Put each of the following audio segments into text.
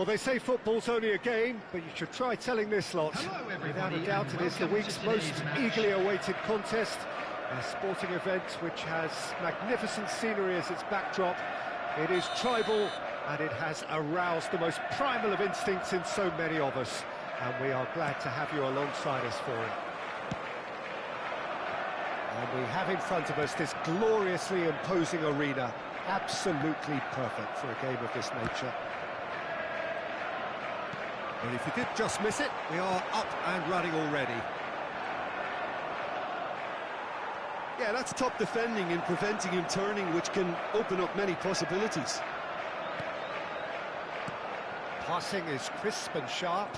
Well, they say football's only a game, but you should try telling this lot. Without a doubt, it is the week's most eagerly awaited contest. A sporting event which has magnificent scenery as its backdrop. It is tribal, and it has aroused the most primal of instincts in so many of us. And we are glad to have you alongside us for it. And we have in front of us this gloriously imposing arena. Absolutely perfect for a game of this nature. And if you did just miss it, we are up and running already. Yeah, that's top defending and preventing him turning, which can open up many possibilities. Passing is crisp and sharp.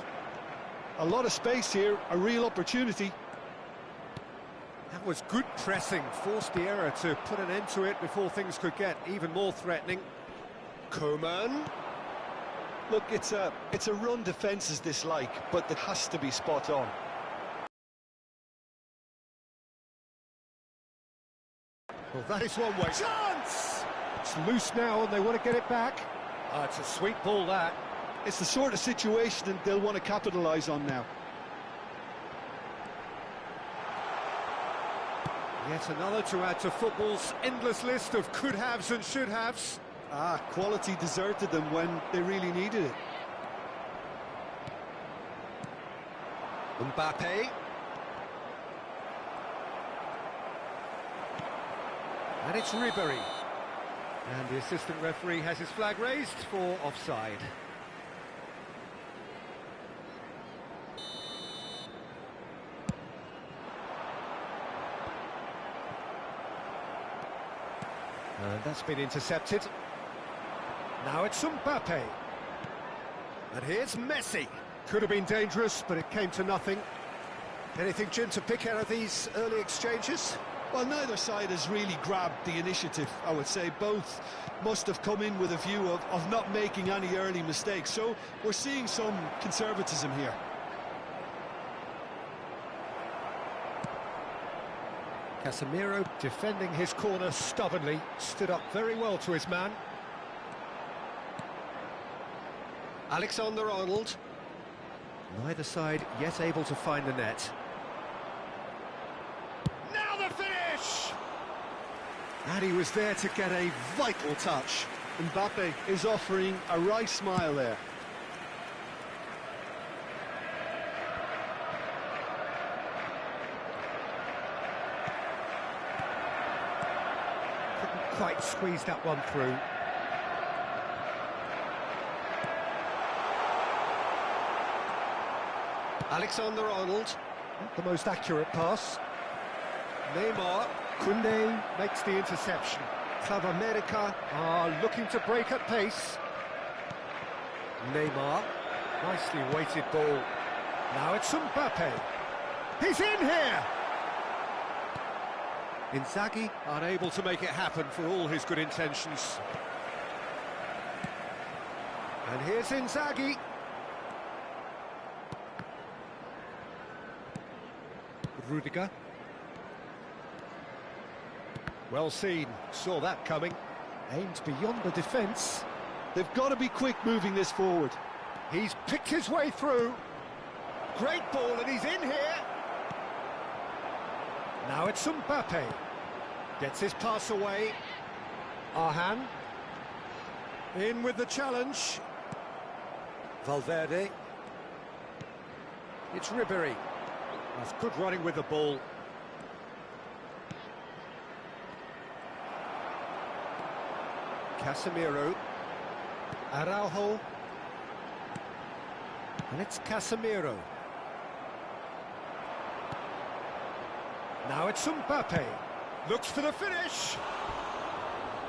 A lot of space here, a real opportunity. That was good pressing, forced the error to put an end to it before things could get even more threatening. Coman. Look, it's a run defence's dislike, but it has to be spot on. Well, that is one way. Chance! It's loose now and they want to get it back. It's a sweet ball, that. It's the sort of situation that they'll want to capitalise on now. Yet another to add to football's endless list of could-haves and should-haves. Quality deserted them when they really needed it. Mbappe. And it's Ribery. And the assistant referee has his flag raised for offside. And that's been intercepted. Now it's Mbappe. And here's Messi. Could have been dangerous, but it came to nothing. Anything, Jim, to pick out of these early exchanges? Well, neither side has really grabbed the initiative, I would say. Both must have come in with a view of not making any early mistakes. So we're seeing some conservatism here. Casemiro defending his corner stubbornly, stood up very well to his man. Alexander-Arnold. Neither side yet able to find the net. Now the finish! And he was there to get a vital touch. Mbappe is offering a wry smile there. Couldn't quite squeeze that one through. Alexander-Arnold, not the most accurate pass. Neymar, Koundé makes the interception. South America are looking to break at pace. Neymar, nicely weighted ball. Now it's Mbappe. He's in here! Inzaghi unable to make it happen for all his good intentions. And here's Inzaghi. Rudiger. Well seen, saw that coming. Aimed beyond the defence. They've got to be quick moving this forward. He's picked his way through. Great ball, and he's in here. Now it's Mbappe. Gets his pass away. Arhan. In with the challenge. Valverde. It's Ribery. That's good running with the ball. Casemiro. Araujo. And it's Casemiro. Now it's Mbappe. Looks for the finish.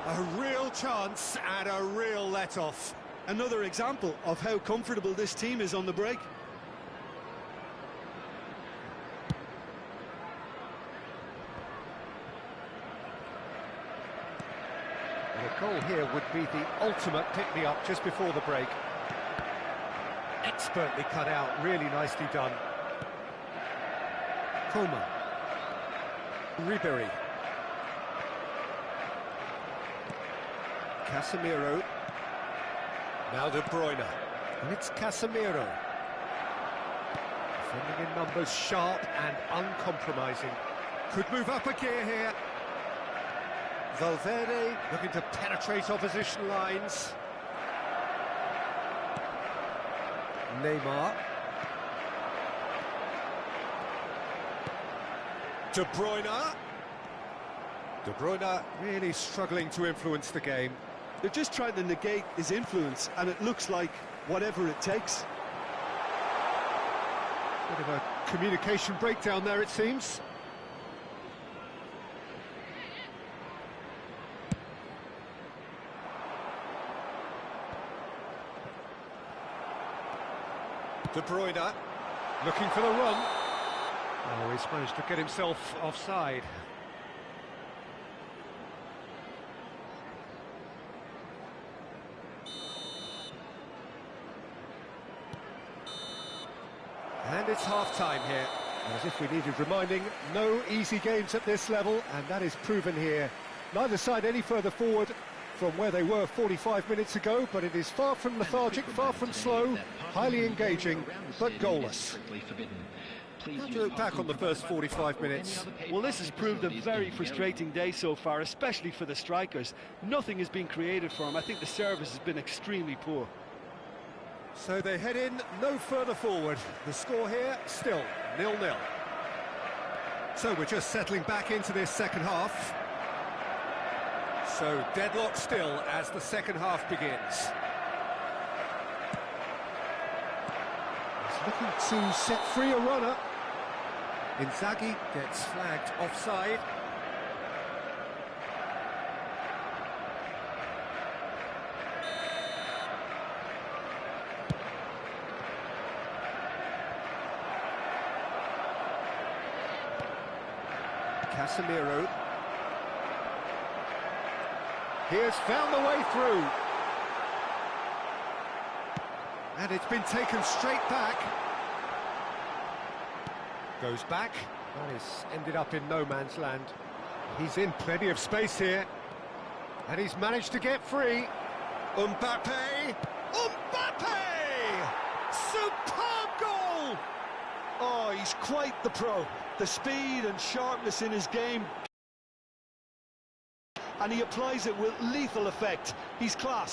A real chance and a real let-off. Another example of how comfortable this team is on the break. A goal here would be the ultimate pick-me-up just before the break. Expertly cut out, really nicely done. Coman. Ribery. Casemiro. Now De Bruyne. And it's Casemiro. Defending in numbers, sharp and uncompromising. Could move up a gear here. Valverde looking to penetrate opposition lines. Neymar. De Bruyne. De Bruyne really struggling to influence the game. They're just trying to negate his influence, and it looks like whatever it takes. Bit of a communication breakdown there, it seems. De Bruyne looking for the run. Oh, he's managed to get himself offside. And it's half-time here. As if we needed reminding, no easy games at this level, and that is proven here. Neither side any further forward from where they were 45 minutes ago, but it is far from lethargic, far from slow, highly engaging, but goalless. How do you look back on the first 45 minutes? Well, this has proved a very frustrating day so far, especially for the strikers. Nothing has been created for them. I think the service has been extremely poor. So they head in no further forward. The score here, still 0-0. So we're just settling back into this second half. So deadlock still as the second half begins. He's looking to set free a runner. Inzaghi gets flagged offside. Casemiro. He has found the way through. And it's been taken straight back. Goes back. That is ended up in no man's land. He's in plenty of space here. And he's managed to get free. Mbappe! Mbappe! Superb goal! Oh, he's quite the pro. The speed and sharpness in his game, and he applies it with lethal effect. He's class.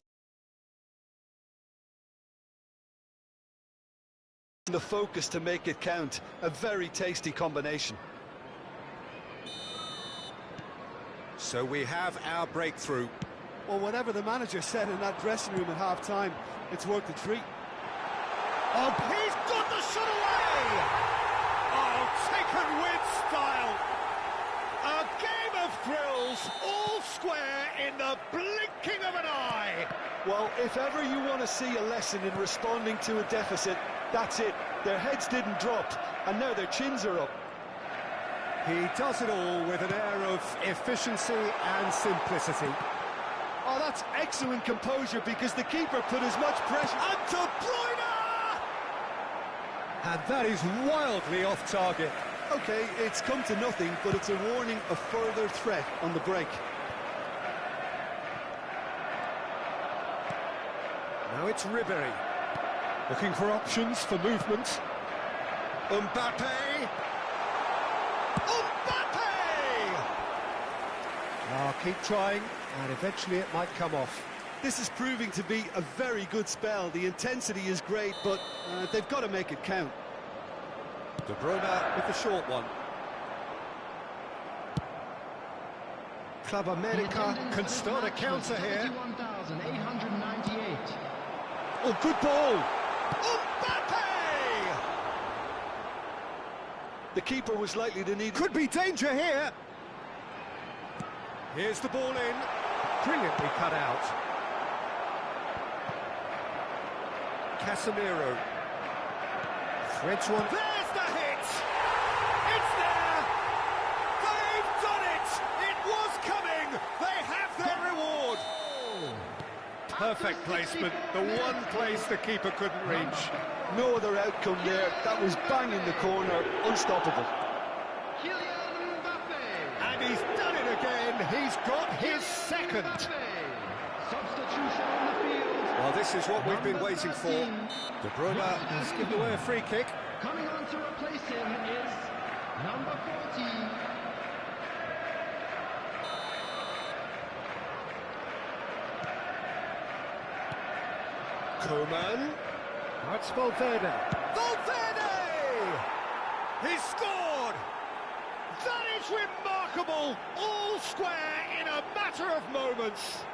The focus to make it count. A very tasty combination. So we have our breakthrough. Well, whatever the manager said in that dressing room at half-time, it's worked a treat. Oh, he's got the shot away! Oh, taken with style. A game of thrills, all square in the blinking of an eye. Well, if ever you want to see a lesson in responding to a deficit, that's it. Their heads didn't drop, and now their chins are up. He does it all with an air of efficiency and simplicity. Oh, that's excellent composure, because the keeper put as much pressure... And De Bruyne! And that is wildly off target. OK, it's come to nothing, but it's a warning of further threat on the break. Now it's Ribery. Looking for options for movement. Mbappe! Mbappe! Oh, keep trying, and eventually it might come off. This is proving to be a very good spell. The intensity is great, but they've got to make it count. De Bruyne with the short one. Club America can start a counter here. Oh, good ball! Mbappe! The keeper was likely to need... Could be danger here! Here's the ball in. Brilliantly cut out. Casemiro. Threads one. There's the hit! It's there! They've done it! It was coming! They have their reward! Perfect placement. The one place the keeper couldn't reach. No other outcome there. That was bang in the corner. Unstoppable. And he's done it again. He's got his second. Substitution on the field. Well, Well, this is what we've been waiting for. De Bruyne has given away a free kick. Coming on to replace him is number 14. Koeman. Now it's Valverde. Valverde! He's scored! That is remarkable! All square in a matter of moments.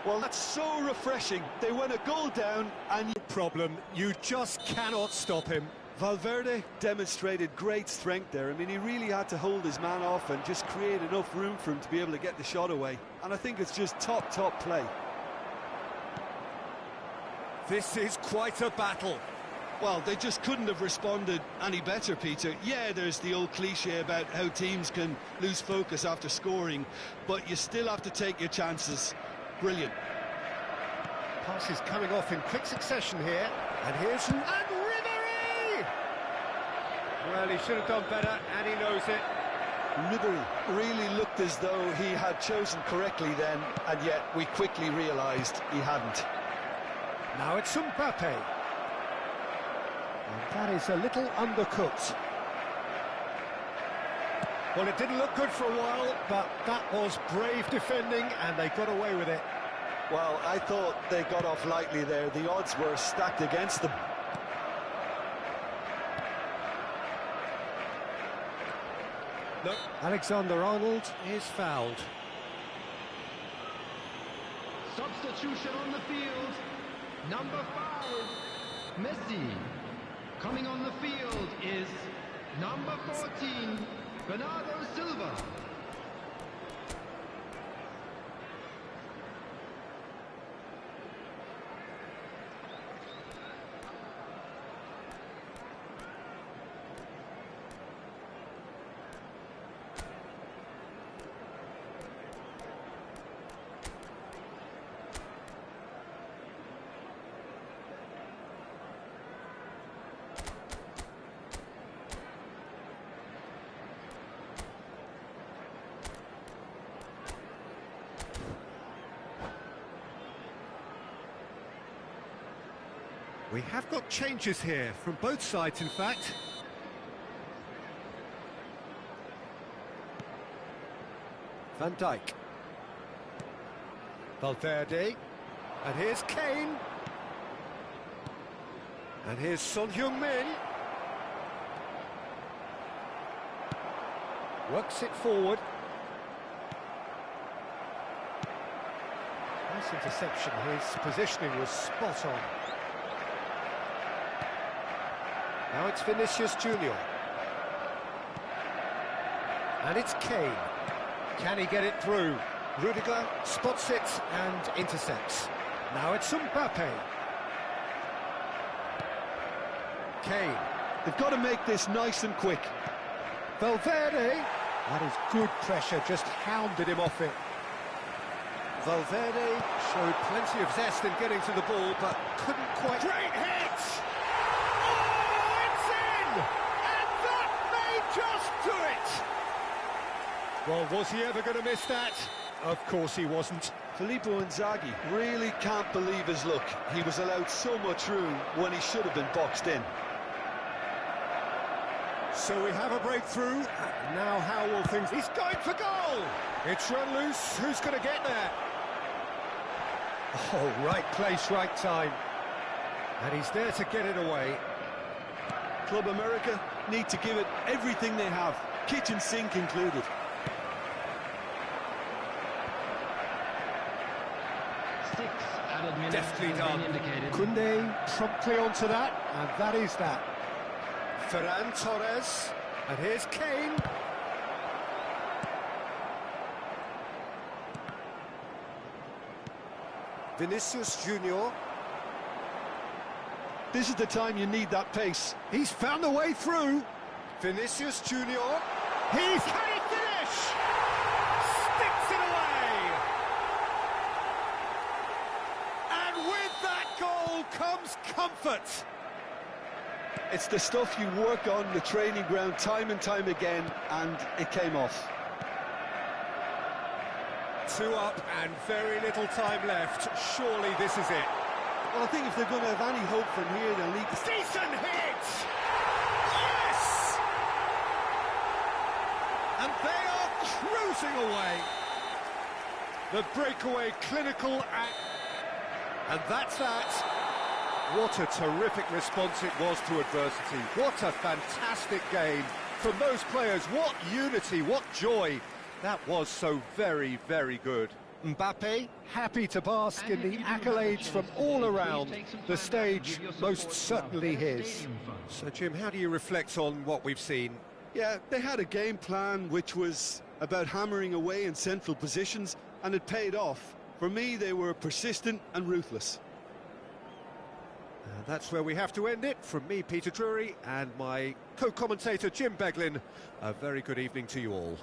Well, that's so refreshing. They went a goal down and... Problem, you just cannot stop him. Valverde demonstrated great strength there. I mean, he really had to hold his man off and just create enough room for him to be able to get the shot away. And I think it's just top play. This is quite a battle. Well, they just couldn't have responded any better, Peter. Yeah, there's the old cliche about how teams can lose focus after scoring, but you still have to take your chances. Brilliant. Passes coming off in quick succession here. And here's... And Ribéry! Well, he should have done better, and he knows it. Ribéry really looked as though he had chosen correctly then, and yet we quickly realised he hadn't. Now it's Mbappe. And that is a little undercooked. Well, it didn't look good for a while, but that was brave defending, and they got away with it. Well, I thought they got off lightly there. The odds were stacked against them. Look, Alexander-Arnold is fouled. Substitution on the field. Number 5, Messi. Coming on the field is number 14, Bernardo Silva. We have got changes here, from both sides in fact. Van Dijk. Valverde. And here's Kane. And here's Son Heung-min. Works it forward. Nice interception, his positioning was spot on. Now it's Vinicius Junior. And it's Kane. Can he get it through? Rudiger spots it and intercepts. Now it's Mbappe. Kane. They've got to make this nice and quick. Valverde. That is good pressure, just hounded him off it. Valverde showed plenty of zest in getting to the ball, but couldn't quite... Great hit! Just do it! Well, was he ever going to miss that? Of course he wasn't. Filippo Inzaghi really can't believe his luck. He was allowed so much room when he should have been boxed in. So we have a breakthrough. Now how will things... He's going for goal! It's run loose. Who's going to get there? Oh, right place, right time. And he's there to get it away. Club America need to give it everything they have, kitchen sink included. Deftly done. Koundé promptly onto that, and that is that. Ferran Torres, and here's Kane. Vinicius Junior. This is the time you need that pace. He's found a way through. Vinicius Junior. He's... Can he finish? Sticks it away. And with that goal comes comfort. It's the stuff you work on the training ground time and time again, and it came off. 2 up and very little time left. Surely this is it. Well, I think if they're going to have any hope from here, they'll need to... Decent hit! Yes! And they are cruising away. The breakaway clinical act. And that's that. What a terrific response it was to adversity. What a fantastic game from those players. What unity, what joy. That was so very, very good. Mbappe, happy to bask in the accolades from all around. The stage most certainly his. So, Jim, how do you reflect on what we've seen? Yeah, they had a game plan which was about hammering away in central positions, and it paid off. For me, they were persistent and ruthless. And that's where we have to end it. From me, Peter Drury, and my co-commentator, Jim Beglin. A very good evening to you all.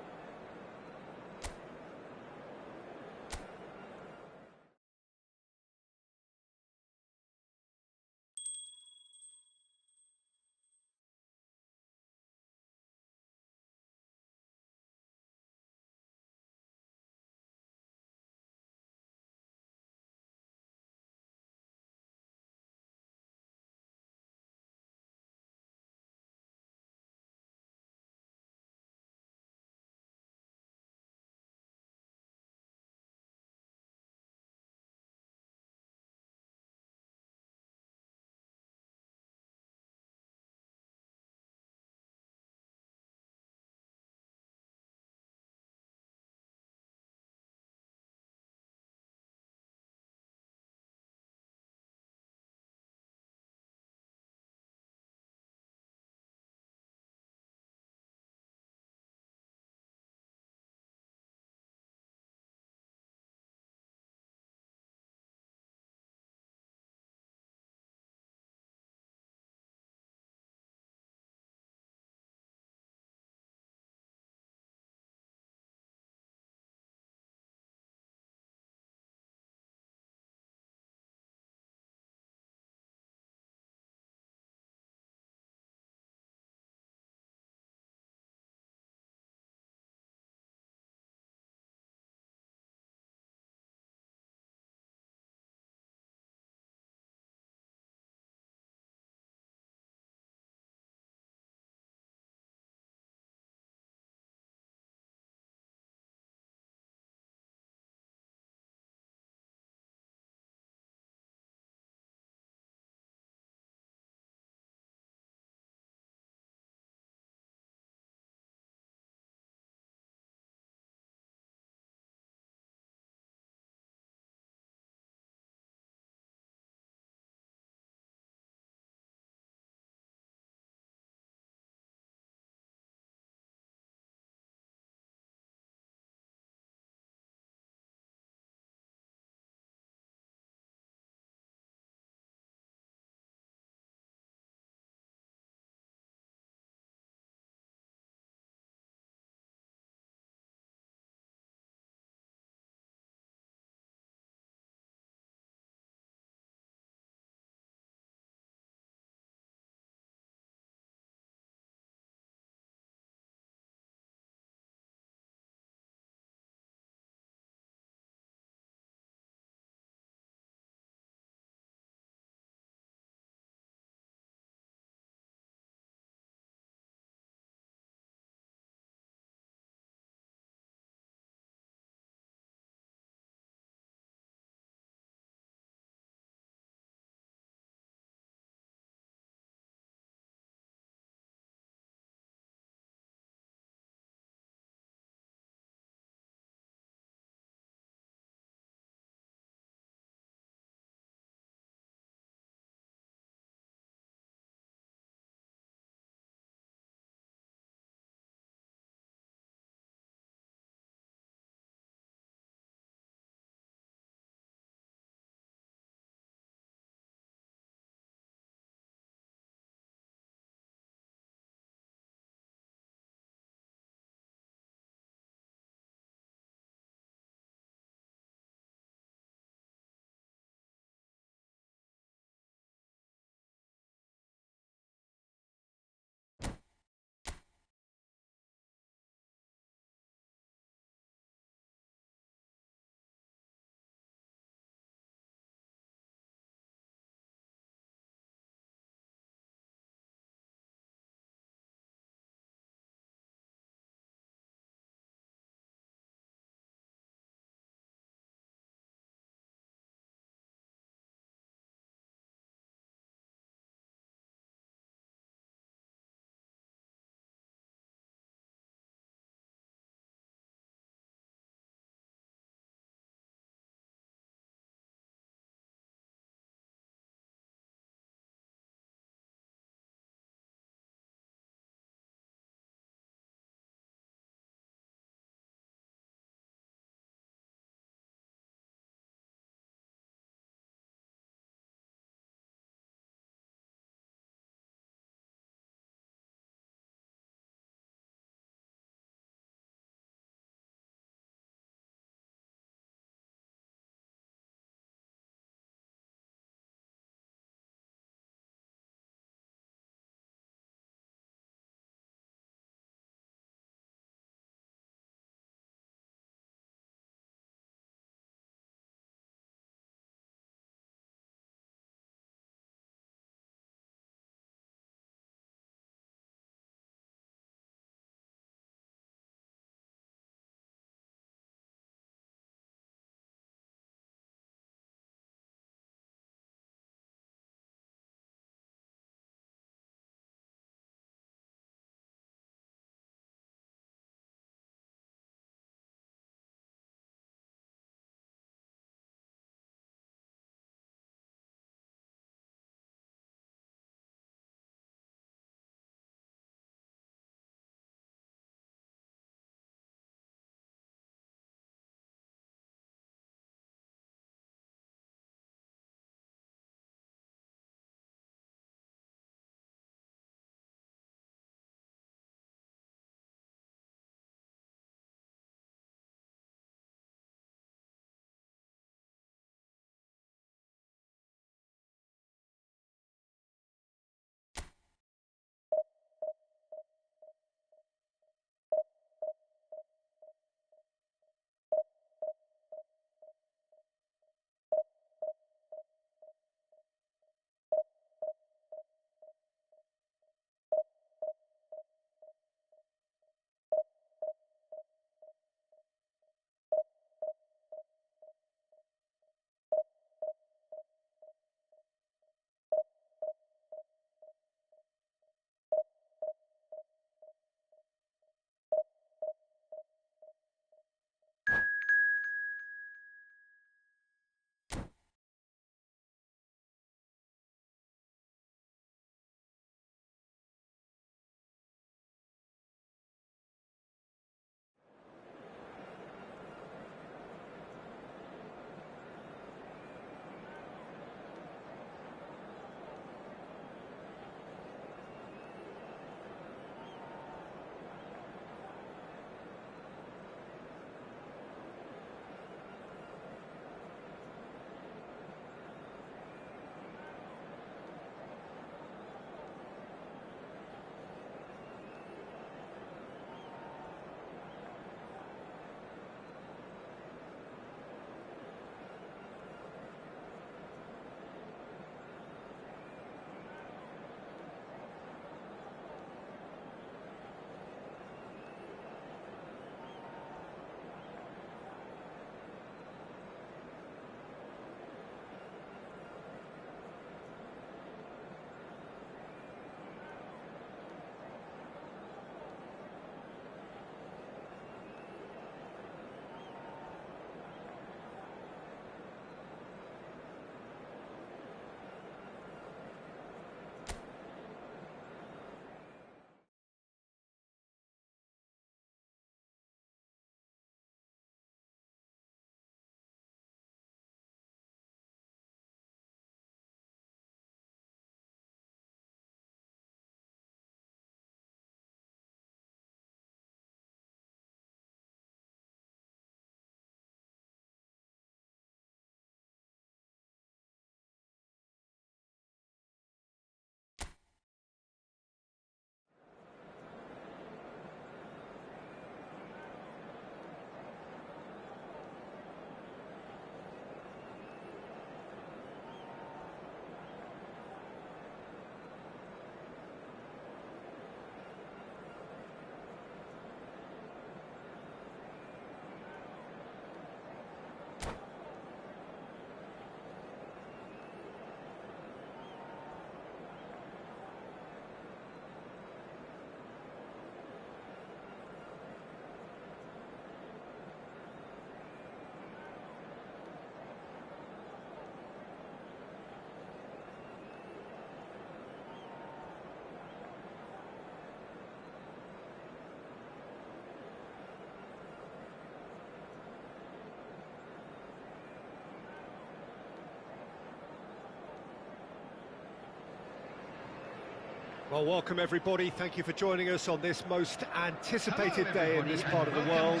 Well, welcome everybody. Thank you for joining us on this most anticipated day in this part of the world.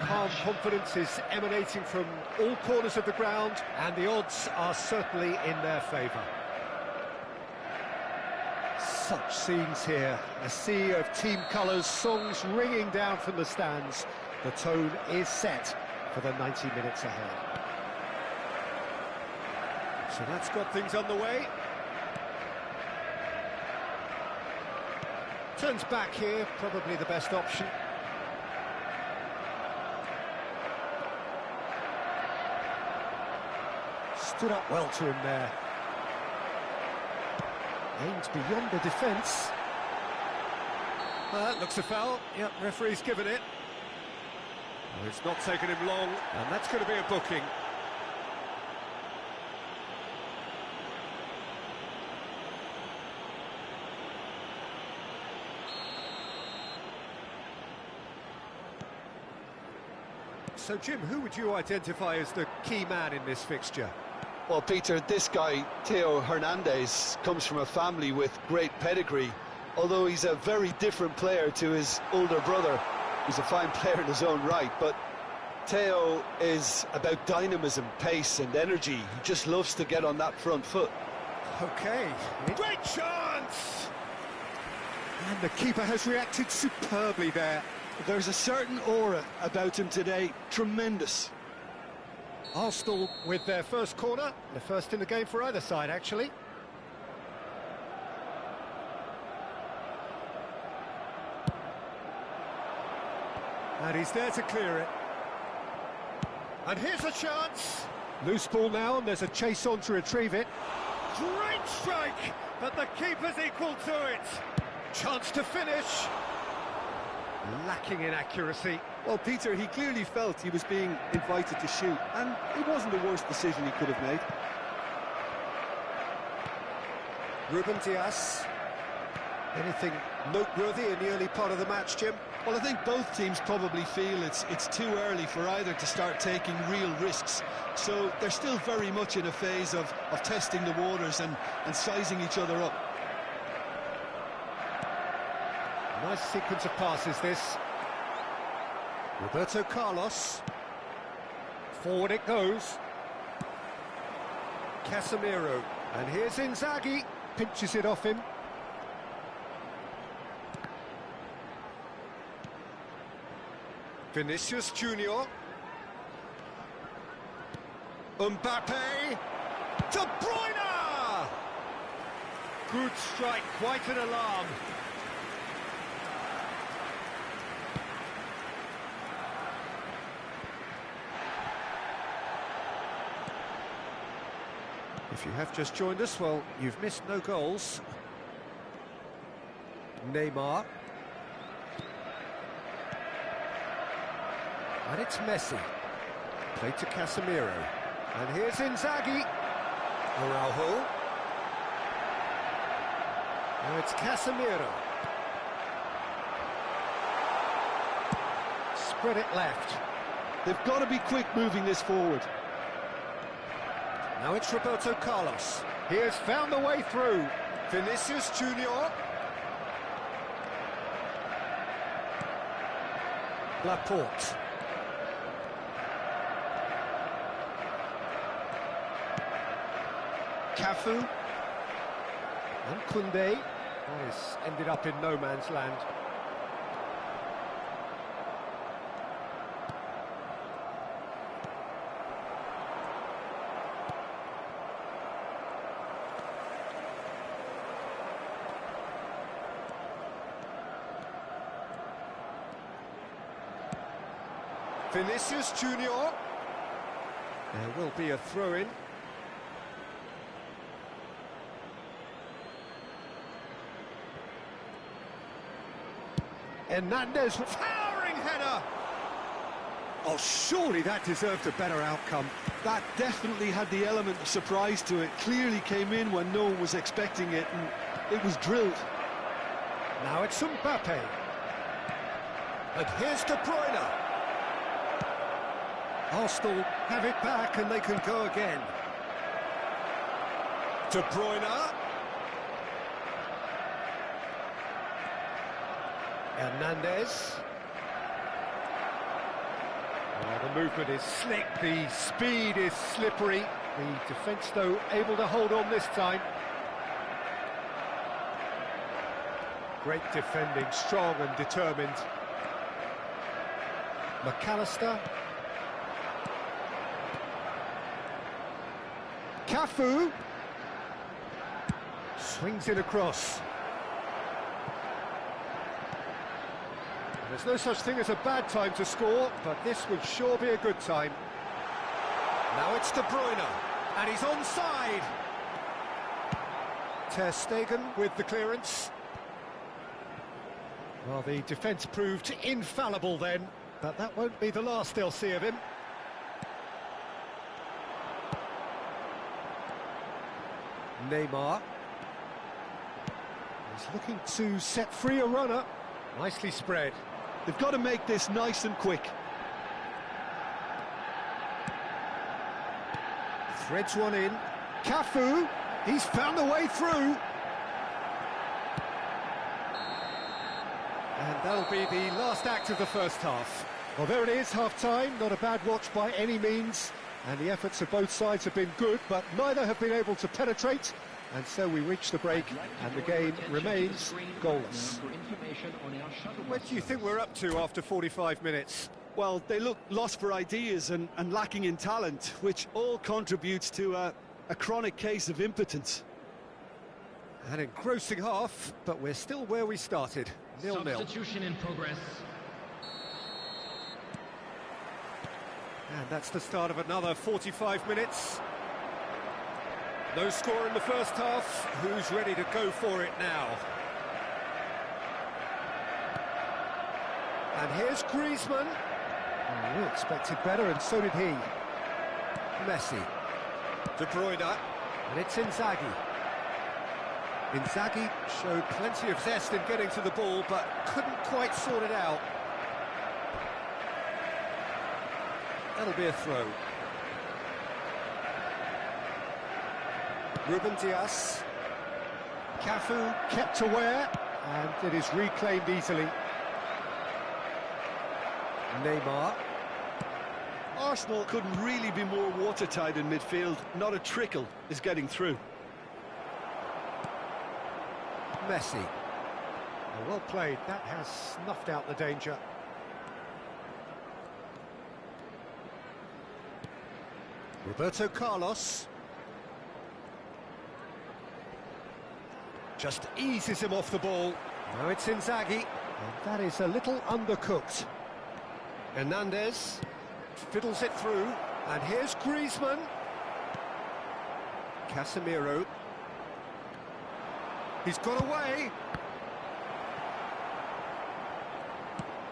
Calm confidence is emanating from all corners of the ground, and the odds are certainly in their favour. Such scenes here, a sea of team colours, songs ringing down from the stands. The tone is set for the 90 minutes ahead. So that's got things underway. Turns back here, probably the best option. Stood up well to him there. Aimed beyond the defence. Looks a foul. Yep, referee's given it. Well, it's not taken him long, and that's going to be a booking. So, Jim, who would you identify as the key man in this fixture? Well, Peter, this guy, Theo Hernandez, comes from a family with great pedigree, although he's a very different player to his older brother. He's a fine player in his own right, but Theo is about dynamism, pace and energy. He just loves to get on that front foot. OK. Great chance! And the keeper has reacted superbly there. There's a certain aura about him today, tremendous. Arsenal with their first corner, the first in the game for either side, actually. And he's there to clear it. And here's a chance. Loose ball now, and there's a chase on to retrieve it. Great strike, but the keeper's equal to it. Chance to finish. Lacking in accuracy. Well, Peter, he clearly felt he was being invited to shoot, and it wasn't the worst decision he could have made. Ruben Dias. Anything noteworthy in the early part of the match, Jim? Well, I think both teams probably feel it's too early for either to start taking real risks. So they're still very much in a phase of testing the waters and sizing each other up. Nice sequence of passes, this. Roberto Carlos. Forward it goes. Casemiro. And here's Inzaghi. Pinches it off him. Vinicius Junior. Mbappe. De Bruyne! Good strike, quite an alarm. If you have just joined us, well, you've missed no goals. Neymar. And it's Messi. Played to Casemiro. And here's Inzaghi. Araujo. Now it's Casemiro. Spread it left. They've got to be quick moving this forward. Now it's Roberto Carlos. He has found the way through. Vinicius Junior. Laporte. Cafu. And Koundé. That has ended up in no man's land. Vinicius Junior. There will be a throw-in. Hernandez, towering header! Oh, surely that deserved a better outcome. That definitely had the element of surprise to it. Clearly came in when no one was expecting it, and it was drilled. Now it's Mbappe. And here's De Bruyne. Arsenal have it back and they can go again. De Bruyne. Hernandez. Oh, the movement is slick, the speed is slippery. The defence, though, able to hold on this time. Great defending, strong and determined. McAllister. Cafu. Swings it across. There's no such thing as a bad time to score, but this would sure be a good time. Now it's De Bruyne, and he's onside. Ter Stegen with the clearance. Well, the defence proved infallible then, but that won't be the last they'll see of him. Neymar. He's looking to set free a runner. Nicely spread. They've got to make this nice and quick. Threads one in. Cafu. He's found a way through. And that'll be the last act of the first half. Well, there it is, half-time. Not a bad watch by any means. And the efforts of both sides have been good, but neither have been able to penetrate. And so we reach the break, and the game remains goalless. What do you think we're up to after 45 minutes? Well, they look lost for ideas and lacking in talent, which all contributes to a chronic case of impotence. An engrossing half, but we're still where we started, 0-0. Substitution in progress. And that's the start of another 45 minutes. No score in the first half. Who's ready to go for it now? And here's Griezmann. Oh, we expected better, and so did he. Messi. De Bruyne. And it's Inzaghi. Inzaghi showed plenty of zest in getting to the ball, but couldn't quite sort it out. That'll be a throw. Ruben Dias. Cafu kept aware, and it is reclaimed easily. Neymar. Arsenal couldn't really be more watertight in midfield. Not a trickle is getting through. Messi. Well played. That has snuffed out the danger. Roberto Carlos. Just eases him off the ball. Now it's Inzaghi. And that is a little undercooked. Hernandez fiddles it through. And here's Griezmann. Casemiro. He's got away.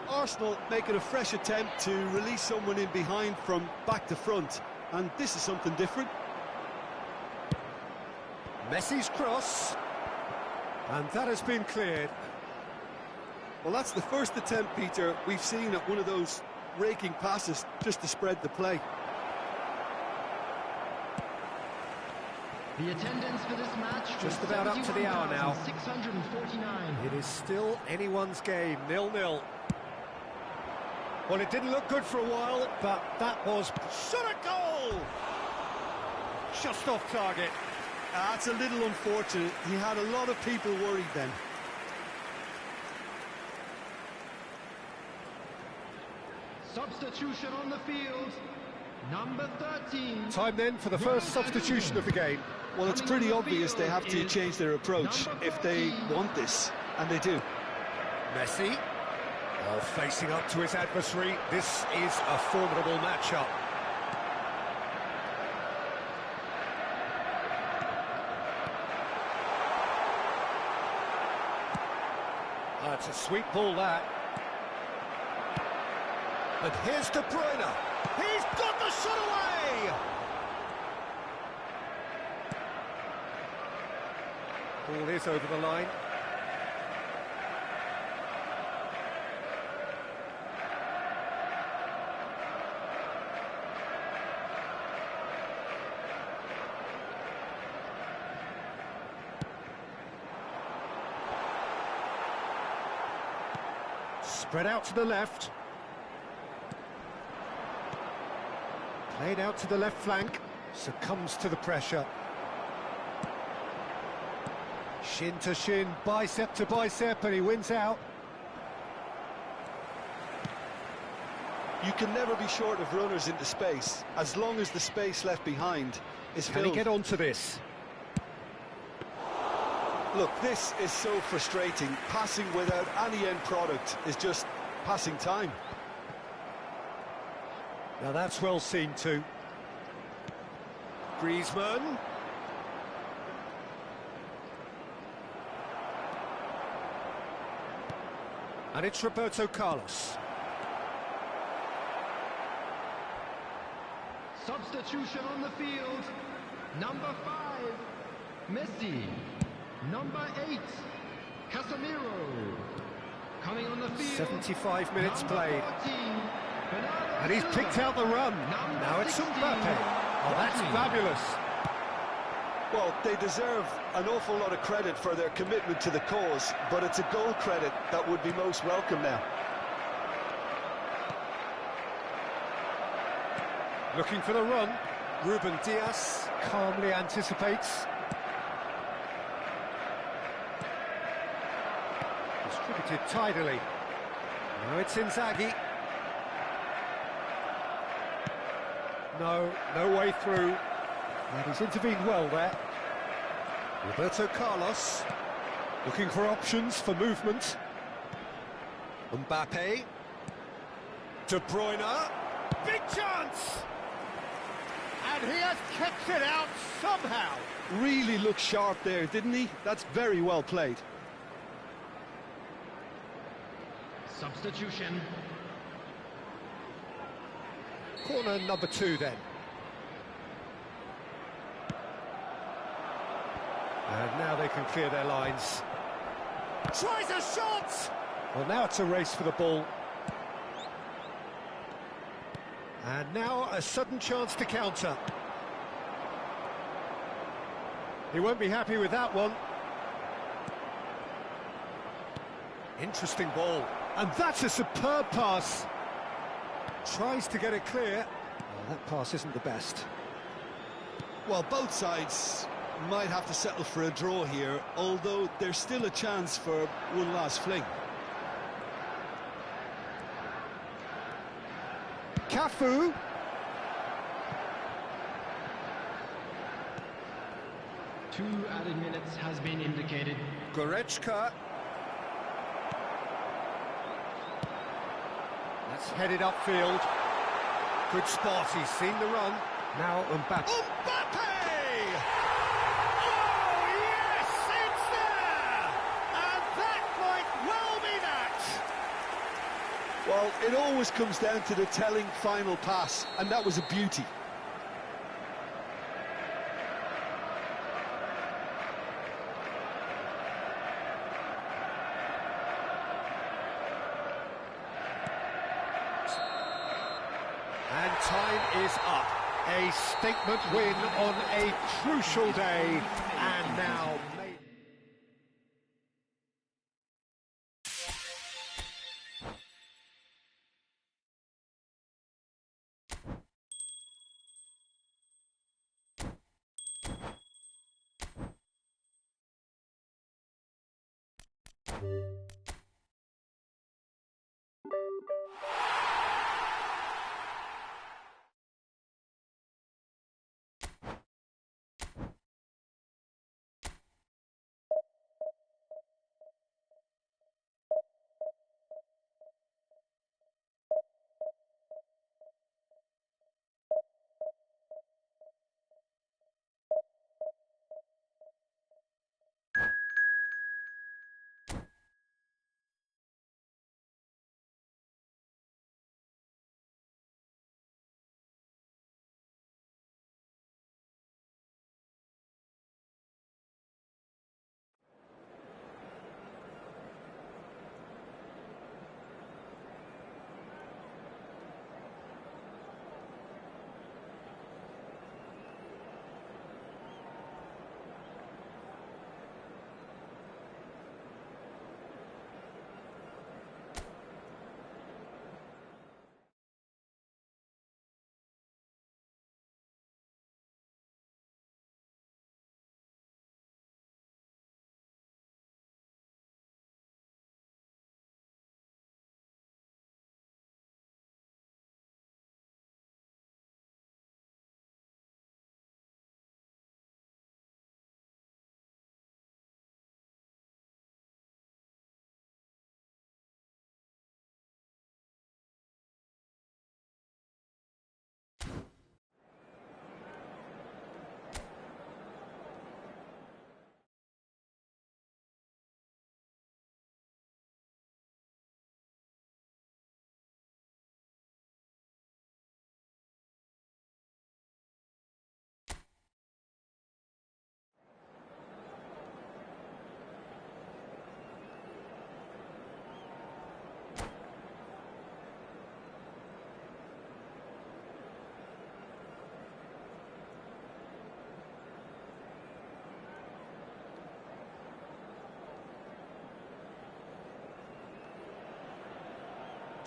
Arsenal making a fresh attempt to release someone in behind from back to front. And this is something different. Messi's cross. And that has been cleared. Well, that's the first attempt, Peter, we've seen at one of those raking passes just to spread the play. The attendance for this match just about up to the hour now. 649. It is still anyone's game, 0-0. Well, it didn't look good for a while, but that was shot at goal! Just off target. That's a little unfortunate. He had a lot of people worried then. Substitution on the field, number 13. Time then for the first substitution of the game. Well, it's pretty obvious they have to change their approach if they want this, and they do. Messi, well, facing up to his adversary. This is a formidable matchup. That's a sweet ball, that. And here's De Bruyne. He's got the shot away! Ball is over the line. Spread out to the left. Played out to the left flank. Succumbs to the pressure. Shin to shin, bicep to bicep, and he wins out. You can never be short of runners into space, as long as the space left behind is filled. Can he get onto this? Look, this is so frustrating. Passing without any end product is just passing time. Now that's well seen too. Griezmann. And it's Roberto Carlos. Substitution on the field. Number 5, Messi. Number 8, Casemiro. Coming on the field. 75 minutes number played. 14, Bernardo And he's Silva. picked out the run. Number Now it's 16, Mbappe. Oh, that's Rodri. fabulous. Well, they deserve an awful lot of credit for their commitment to the cause, but it's a goal credit that would be most welcome now. Looking for the run. Ruben Dias calmly anticipates. Distributed tidily. Now it's Inzaghi. No way through. And he's intervened well there. Roberto Carlos looking for options for movement. Mbappe. De Bruyne. Big chance! And he has kept it out somehow. Really looked sharp there, didn't he? That's very well played. Substitution. Corner number 2 then. And now they can clear their lines. Tries a shot! Well, now it's a race for the ball. And now a sudden chance to counter. He won't be happy with that one. Interesting ball. And that's a superb pass. Tries to get it clear. Well, that pass isn't the best. Well, both sides might have to settle for a draw here, although there's still a chance for one last fling. Cafu. Two added minutes has been indicated. Goretzka. That's headed upfield. Good spot, he's seen the run. Now Mbappe. Mbappe! Oh, yes, it's there! And that might well be that! Well, it always comes down to the telling final pass, and that was a beauty. And time is up. A statement win on a crucial day. And now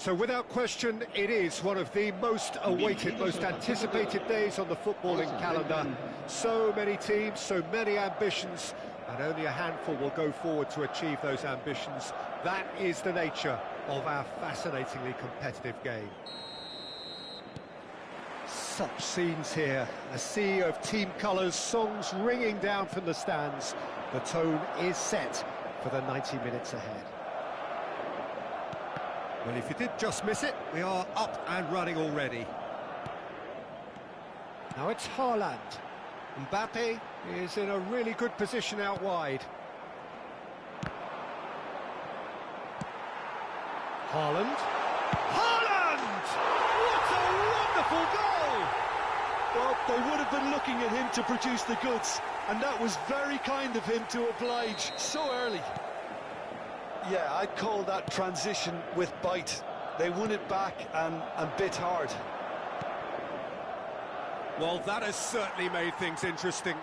So without question, it is one of the most awaited, most anticipated days on the footballing calendar. So many teams, so many ambitions, and only a handful will go forward to achieve those ambitions. That is the nature of our fascinatingly competitive game. Such scenes here, a sea of team colours, songs ringing down from the stands. The tone is set for the 90 minutes ahead. Well, if you did just miss it, we are up and running already. Now it's Haaland. Mbappe is in a really good position out wide. Haaland. Haaland! What a wonderful goal! Well, they would have been looking at him to produce the goods, and that was very kind of him to oblige so early. Yeah, I'd call that transition with bite. They won it back and bit hard. Well, that has certainly made things interesting.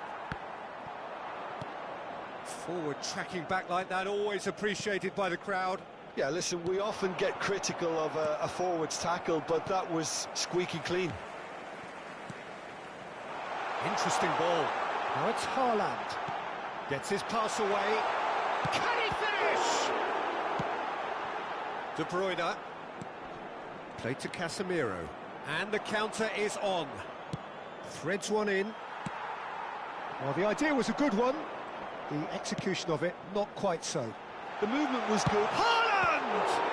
Forward tracking back like that, always appreciated by the crowd. Yeah, listen, we often get critical of a forward's tackle, but that was squeaky clean. Interesting ball. Now it's Haaland. Gets his pass away. Can he finish? De Bruyne. Played to Casemiro. And the counter is on. Threads one in. Well, the idea was a good one. The execution of it, not quite so. The movement was good. Haaland!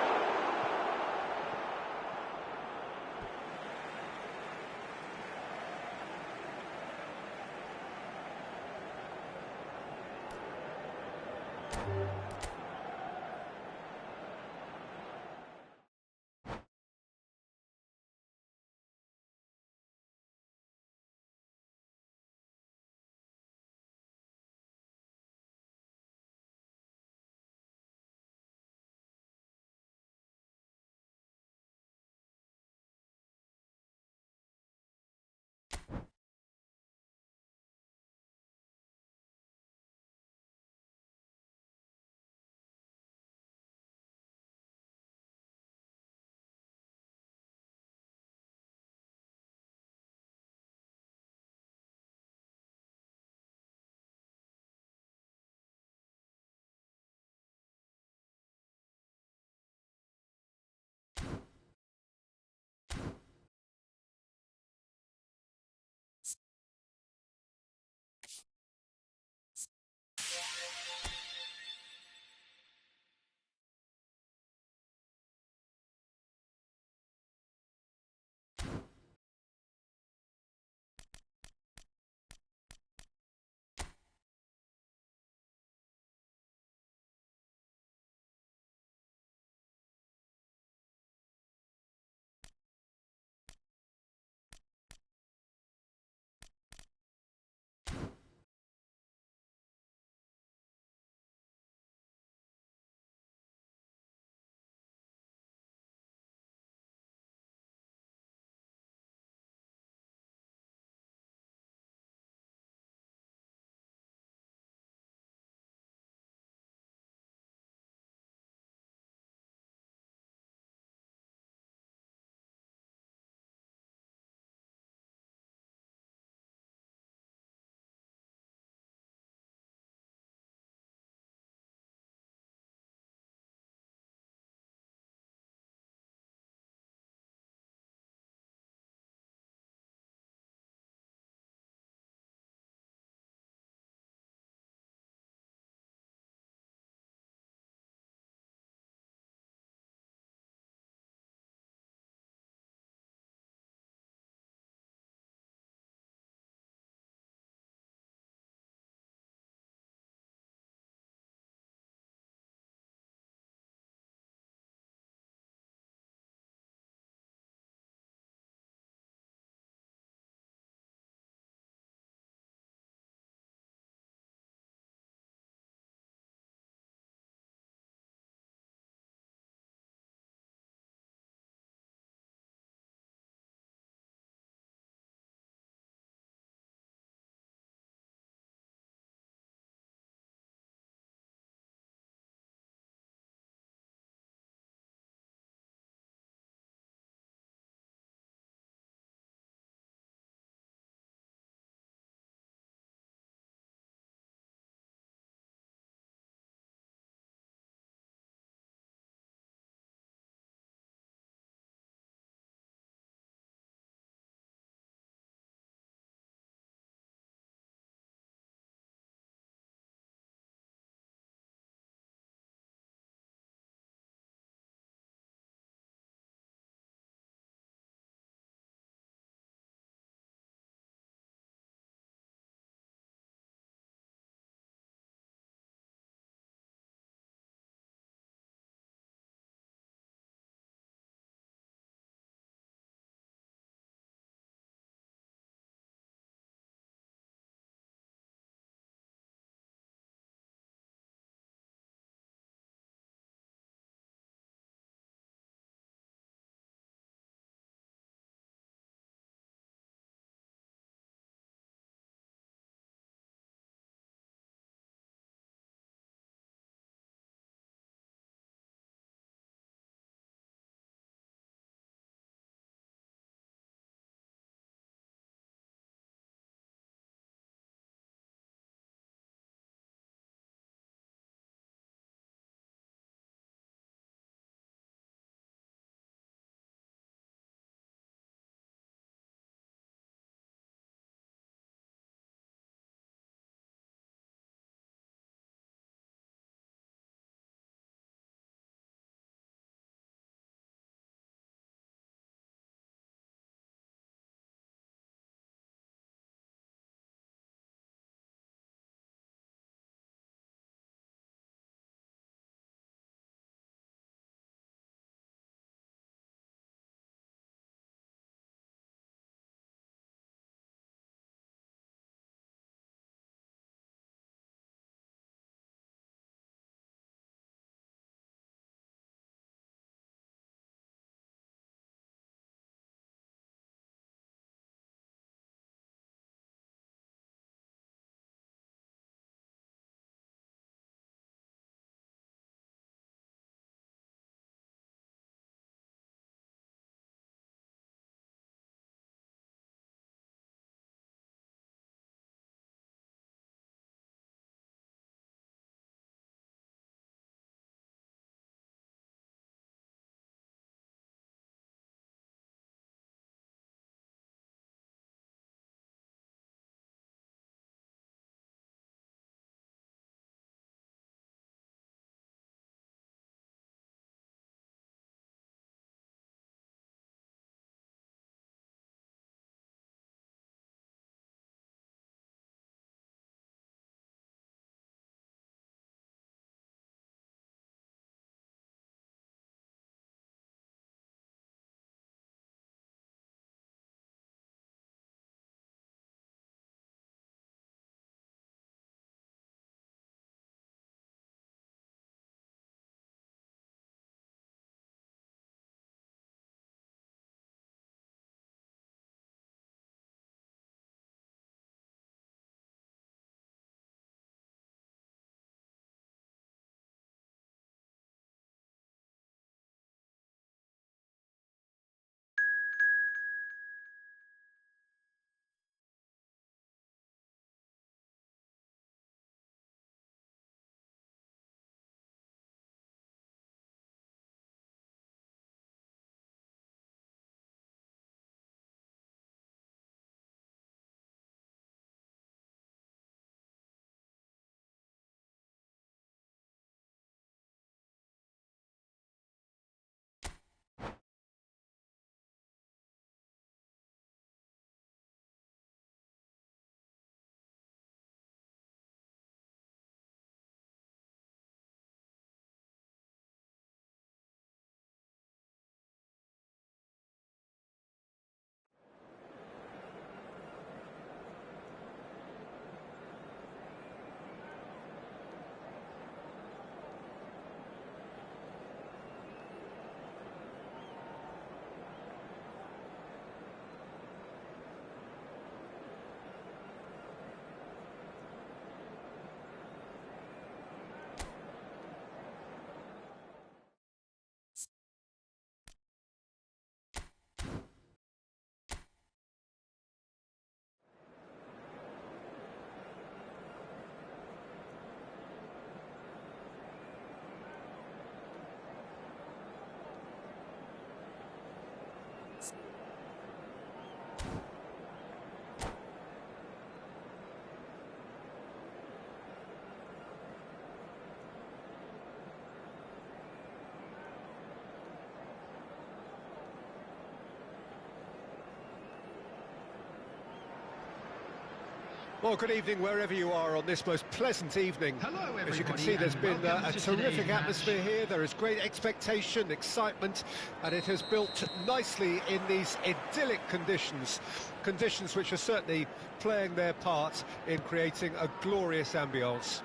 Well, good evening wherever you are on this most pleasant evening. Hello, everybody, as you can see, there's been welcome a to terrific today's atmosphere match. here. There is great expectation, excitement, and it has built nicely in these idyllic conditions. Conditions which are certainly playing their part in creating a glorious ambience.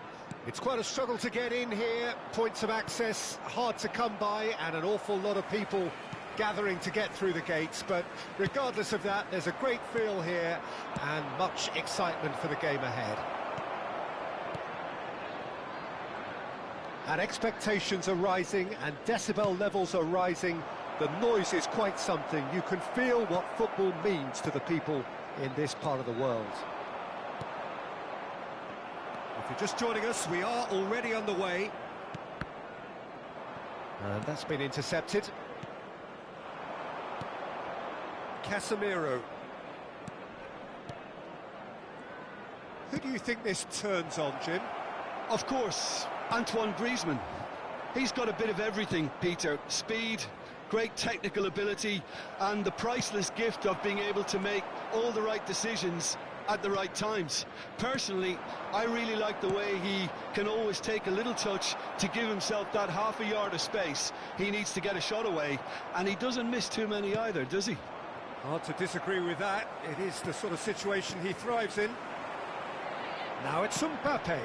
It's quite a struggle to get in here, points of access hard to come by, and an awful lot of people gathering to get through the gates, but regardless of that, there's a great feel here and much excitement for the game ahead. And expectations are rising and decibel levels are rising. The noise is quite something. You can feel what football means to the people in this part of the world. If you're just joining us, we are already underway. And that's been intercepted. Casemiro. Who do you think this turns on, Jim? Of course, Antoine Griezmann. He's got a bit of everything, Peter. Speed, great technical ability, and the priceless gift of being able to make all the right decisions at the right times. Personally, I really like the way he can always take a little touch to give himself that half a yard of space. He needs to get a shot away, and he doesn't miss too many either, does he? Hard to disagree with that. It is the sort of situation he thrives in. Now it's Mbappe.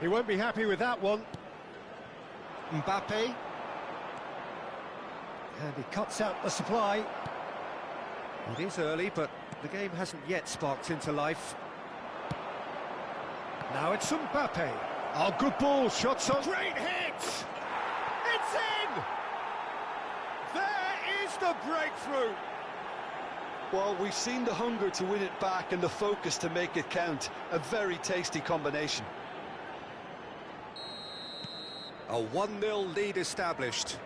He won't be happy with that one. Mbappe. And he cuts out the supply. It is early, but the game hasn't yet sparked into life. Now it's Mbappe. Oh, good ball, shots on. Great hit! It's in! There is the breakthrough! Well, we've seen the hunger to win it back and the focus to make it count. A very tasty combination. A 1-0 lead established.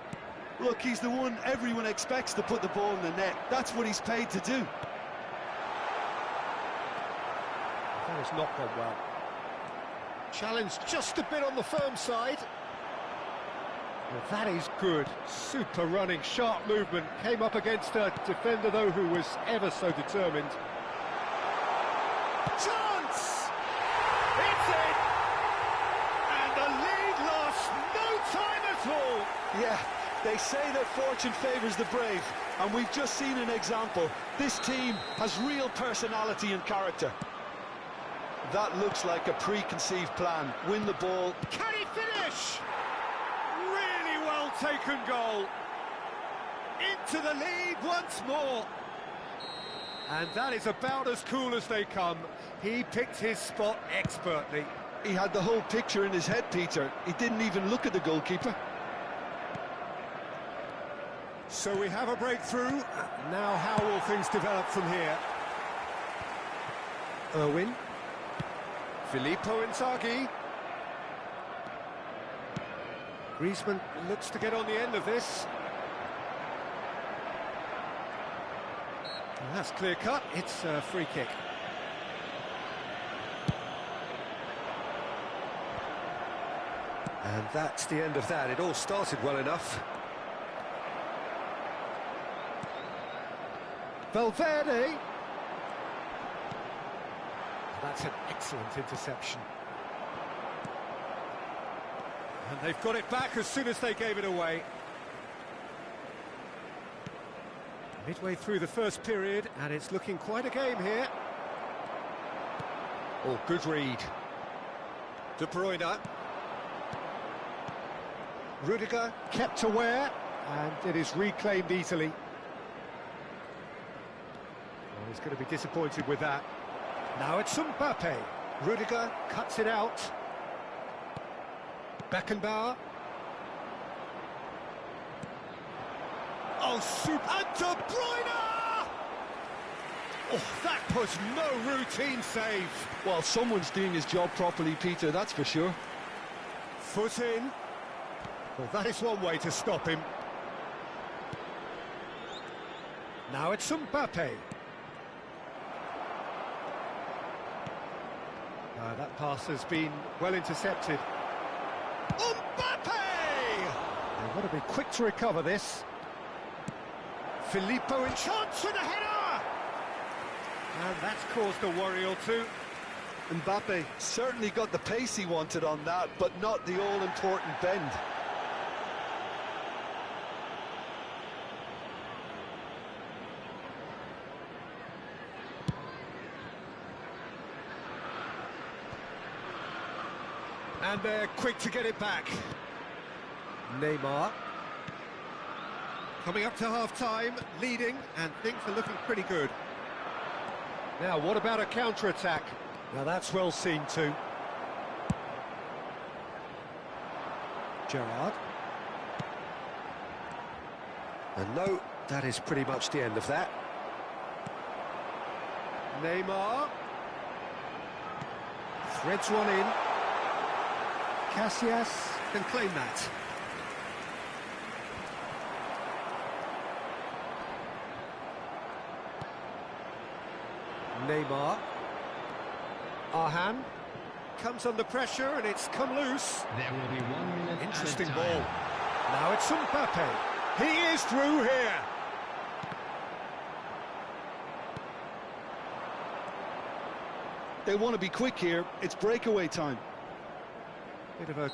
Look, he's the one everyone expects to put the ball in the net. That's what he's paid to do. That has not gone well. Challenged just a bit on the firm side. Well, that is good. Super running, sharp movement. Came up against a defender, though, who was ever so determined. Chance! It's in! And the lead lost no time at all! Yeah, they say that fortune favours the brave, and we've just seen an example. This team has real personality and character. That looks like a preconceived plan. Win the ball. Can he finish? Really well taken goal. Into the lead once more. And that is about as cool as they come. He picked his spot expertly. He had the whole picture in his head, Peter. He didn't even look at the goalkeeper. So we have a breakthrough. Now how will things develop from here? Irwin. Filippo Inzaghi. Griezmann looks to get on the end of this. And that's clear cut. It's a free kick. And that's the end of that. It all started well enough. Valverde. That's an excellent interception. And they've got it back as soon as they gave it away. Midway through the first period, and it's looking quite a game here. Oh, good read. De Bruyne. Rudiger kept aware, and it is reclaimed easily. Well, he's going to be disappointed with that. Now it's Mbappe. Rudiger cuts it out. Beckenbauer. Oh, super! And De Bruyne! Oh, that was no routine save. Well, someone's doing his job properly, Peter, that's for sure. Foot in. Well, that is one way to stop him. Now it's Mbappe. That pass has been well intercepted. Mbappe! They've got to be quick to recover this. Filippo in chance with a header! And that's caused a worry or two. Mbappe certainly got the pace he wanted on that, but not the all-important bend. And they're quick to get it back. Neymar. Coming up to half-time, leading, and things are looking pretty good. Now, what about a counter-attack? Now, that's well seen too. Gerrard. And no, that is pretty much the end of that. Neymar. Threads one in. Casillas can claim that. Neymar. Arhan comes under pressure and it's come loose. There will be 1 minute. Interesting added ball. time. Now it's Mbappe. He is through here. They want to be quick here. It's breakaway time. Bit of a...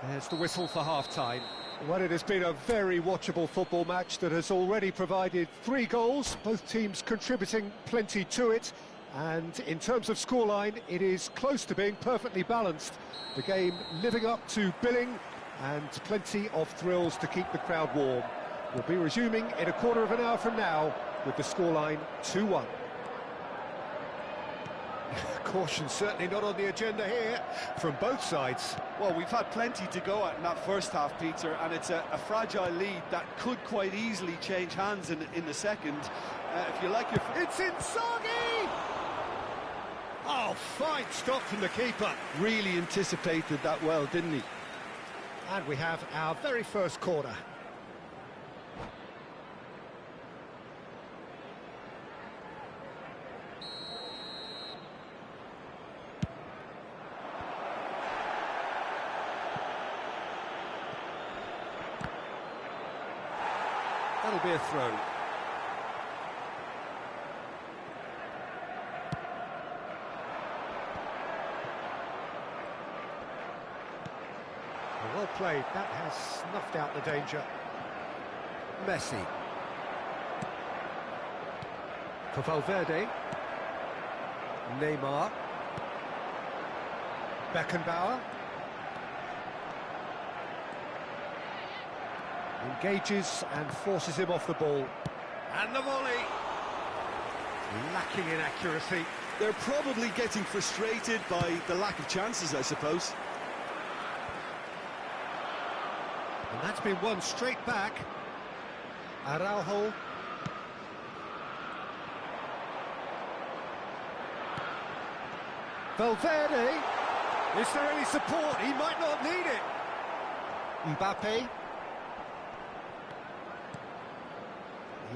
There's the whistle for half-time. Well, it has been a very watchable football match that has already provided 3 goals, both teams contributing plenty to it. And in terms of scoreline, it is close to being perfectly balanced. The game living up to billing and plenty of thrills to keep the crowd warm. We'll be resuming in a quarter of an hour from now with the scoreline 2-1. Caution certainly not on the agenda here from both sides. Well, we've had plenty to go at in that first half, Peter, and it's a fragile lead that could quite easily change hands in the second. If you like your... It's Inzaghi! Oh, fine stop from the keeper. Really anticipated that well, didn't he? And we have our very first corner. That'll be a throw. Well played, that has snuffed out the danger. Messi. For Valverde. Neymar. Beckenbauer. Engages and forces him off the ball. And the volley. Lacking in accuracy. They're probably getting frustrated by the lack of chances, I suppose. And that's been won straight back. Araujo. Valverde. Is there any support? He might not need it. Mbappe.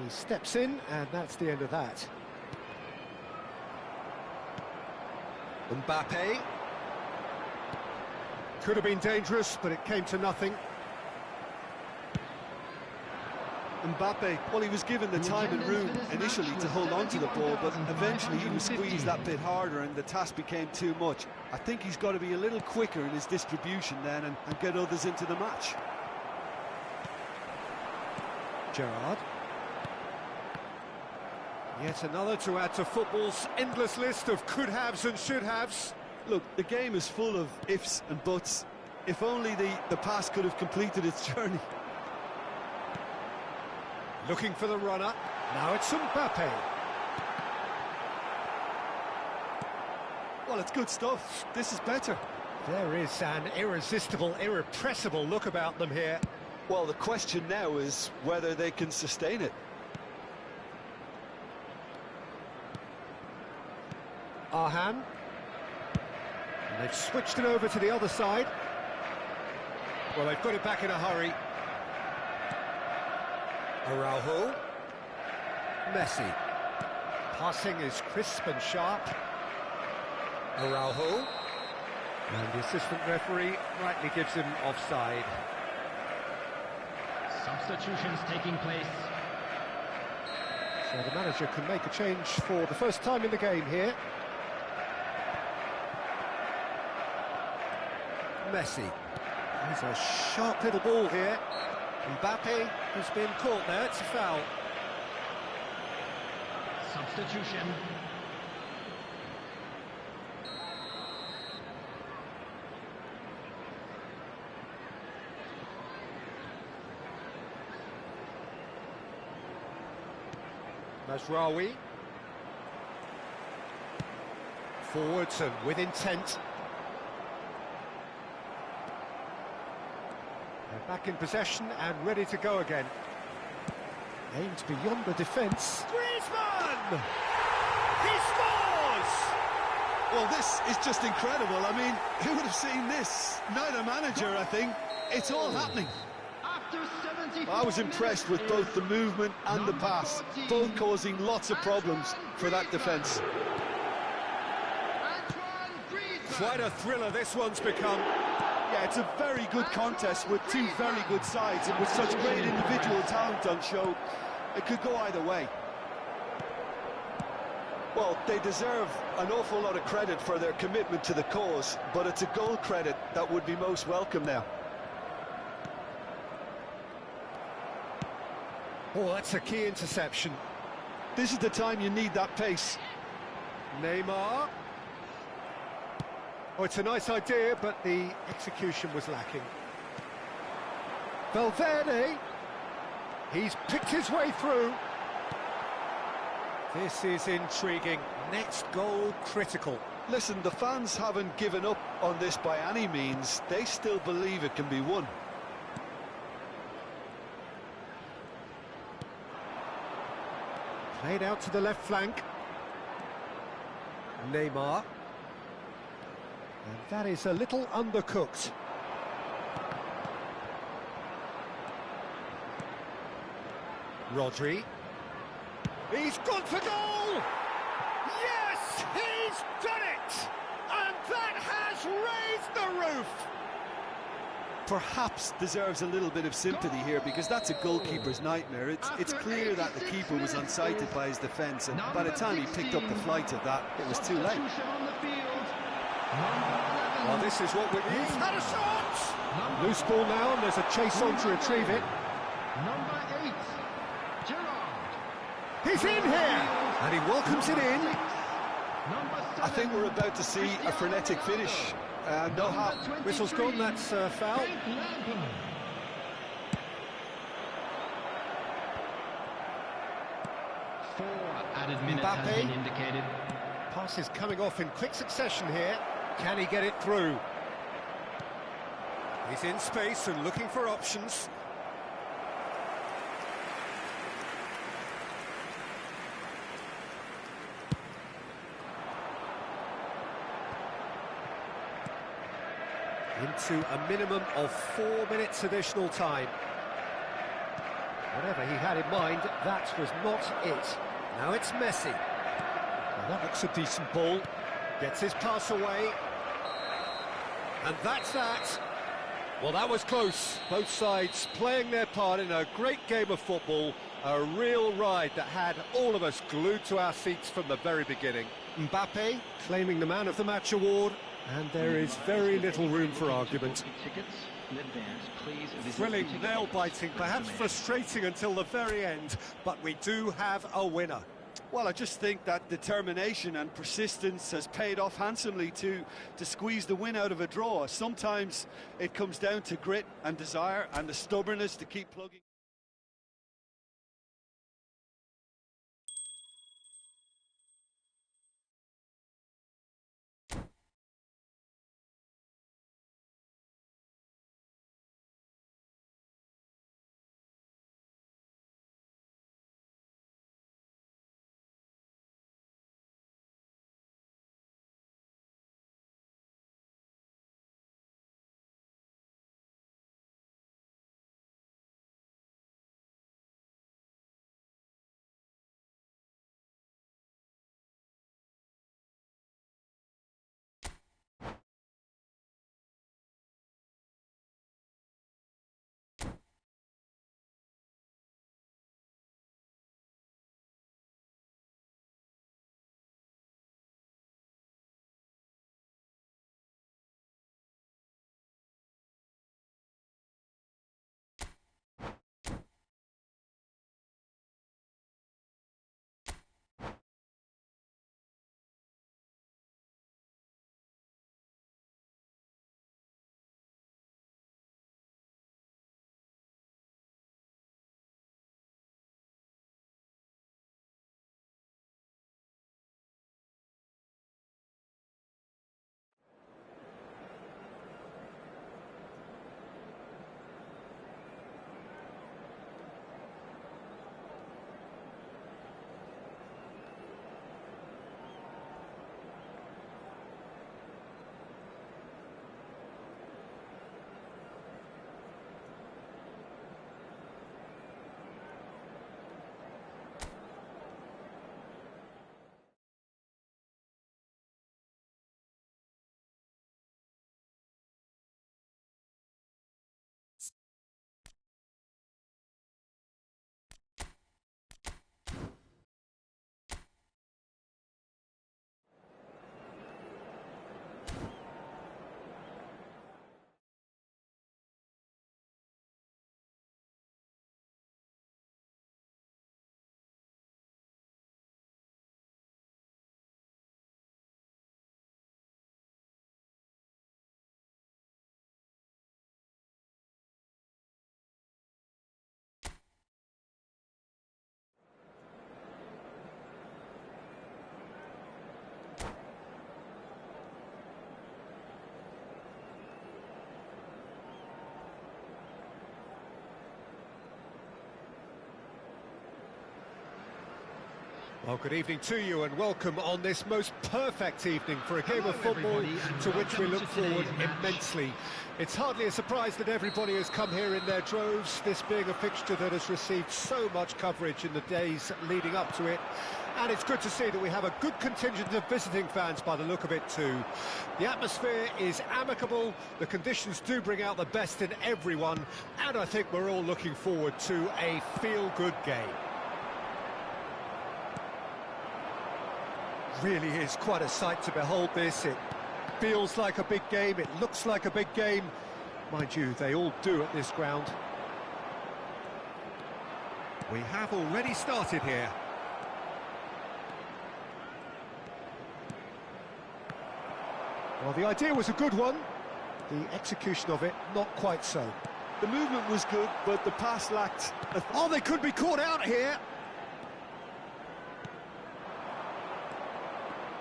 He steps in, and that's the end of that. Mbappe. Could have been dangerous, but it came to nothing. Mbappe, well, he was given the time and room initially to hold on to the ball, but eventually he was squeezed that bit harder and the task became too much. I think he's got to be a little quicker in his distribution then and get others into the match. Gerrard. Yet another to add to football's endless list of could-haves and should-haves. Look, the game is full of ifs and buts. If only the pass could have completed its journey. Looking for the runner. Now it's Mbappe. Well, it's good stuff. This is better. There is an irresistible, irrepressible look about them here. Well, the question now is whether they can sustain it. Arhan. And they've switched it over to the other side. Well, they've got it back in a hurry. Araujo. Messi. Passing is crisp and sharp. Araujo. And the assistant referee rightly gives him offside. Substitutions taking place. So the manager can make a change for the first time in the game here. Messi. He's a sharp little ball here. Mbappe has been caught there, it's a foul. Substitution. Mazraoui. Forwards and with intent. They're back in possession and ready to go again. Aimed beyond the defence. Griezmann! He scores! Well, this is just incredible. I mean, who would have seen this? Neither manager, I think. It's all happening. After 74 I was impressed with both the movement and the pass, both causing lots of problems for that defence. Quite a thriller this one's become. Yeah, it's a very good contest with two very good sides, and with such great individual talent on show, it could go either way. Well, they deserve an awful lot of credit for their commitment to the cause, but it's a goal credit that would be most welcome now. Oh, that's a key interception. This is the time you need that pace. Neymar. Oh, it's a nice idea, but the execution was lacking. Valverde. He's picked his way through. This is intriguing. Next goal critical. Listen, the fans haven't given up on this by any means. They still believe it can be won. Played out to the left flank. Neymar. And that is a little undercooked. Rodri. He's gone for goal! Yes, he's done it! And that has raised the roof! Perhaps deserves a little bit of sympathy here, because that's a goalkeeper's nightmare. It's clear that the keeper was unsighted by his defence, and by the time he picked up the flight of that, it was too late. Well, this is what we need. He's had a shot! Loose ball now, and there's a chase on to retrieve it. Number 8, Gerrard. He's in here! And he welcomes it in. I think we're about to see a frenetic finish. No harm. Whistle's gone, that's foul. Added minutes has Mbappe. been indicated. Pass is coming off in quick succession here. Can he get it through? He's in space and looking for options. Into a minimum of 4 minutes additional time. Whatever he had in mind, that was not it. Now it's Messi. Well, that looks a decent ball. Gets his pass away. And that's that. Well, that was close. Both sides playing their part in a great game of football. A real ride that had all of us glued to our seats from the very beginning. Mbappe claiming the Man of the Match award. And there is very little room for argument. Thrilling, nail-biting, perhaps frustrating until the very end, but we do have a winner. Well, I just think that determination and persistence has paid off handsomely to squeeze the win out of a draw. Sometimes it comes down to grit and desire and the stubbornness to keep plugging. Well, good evening to you and welcome on this most perfect evening for a game of football to which we look forward immensely. It's hardly a surprise that everybody has come here in their droves, this being a fixture that has received so much coverage in the days leading up to it. And it's good to see that we have a good contingent of visiting fans by the look of it too. The atmosphere is amicable, the conditions do bring out the best in everyone, and I think we're all looking forward to a feel-good game. Really is quite a sight to behold this. It feels like a big game, it looks like a big game. Mind you, they all do at this ground. We have already started here. Well, the idea was a good one. The execution of it, not quite so. The movement was good, but the pass lacked... Oh, they could be caught out here!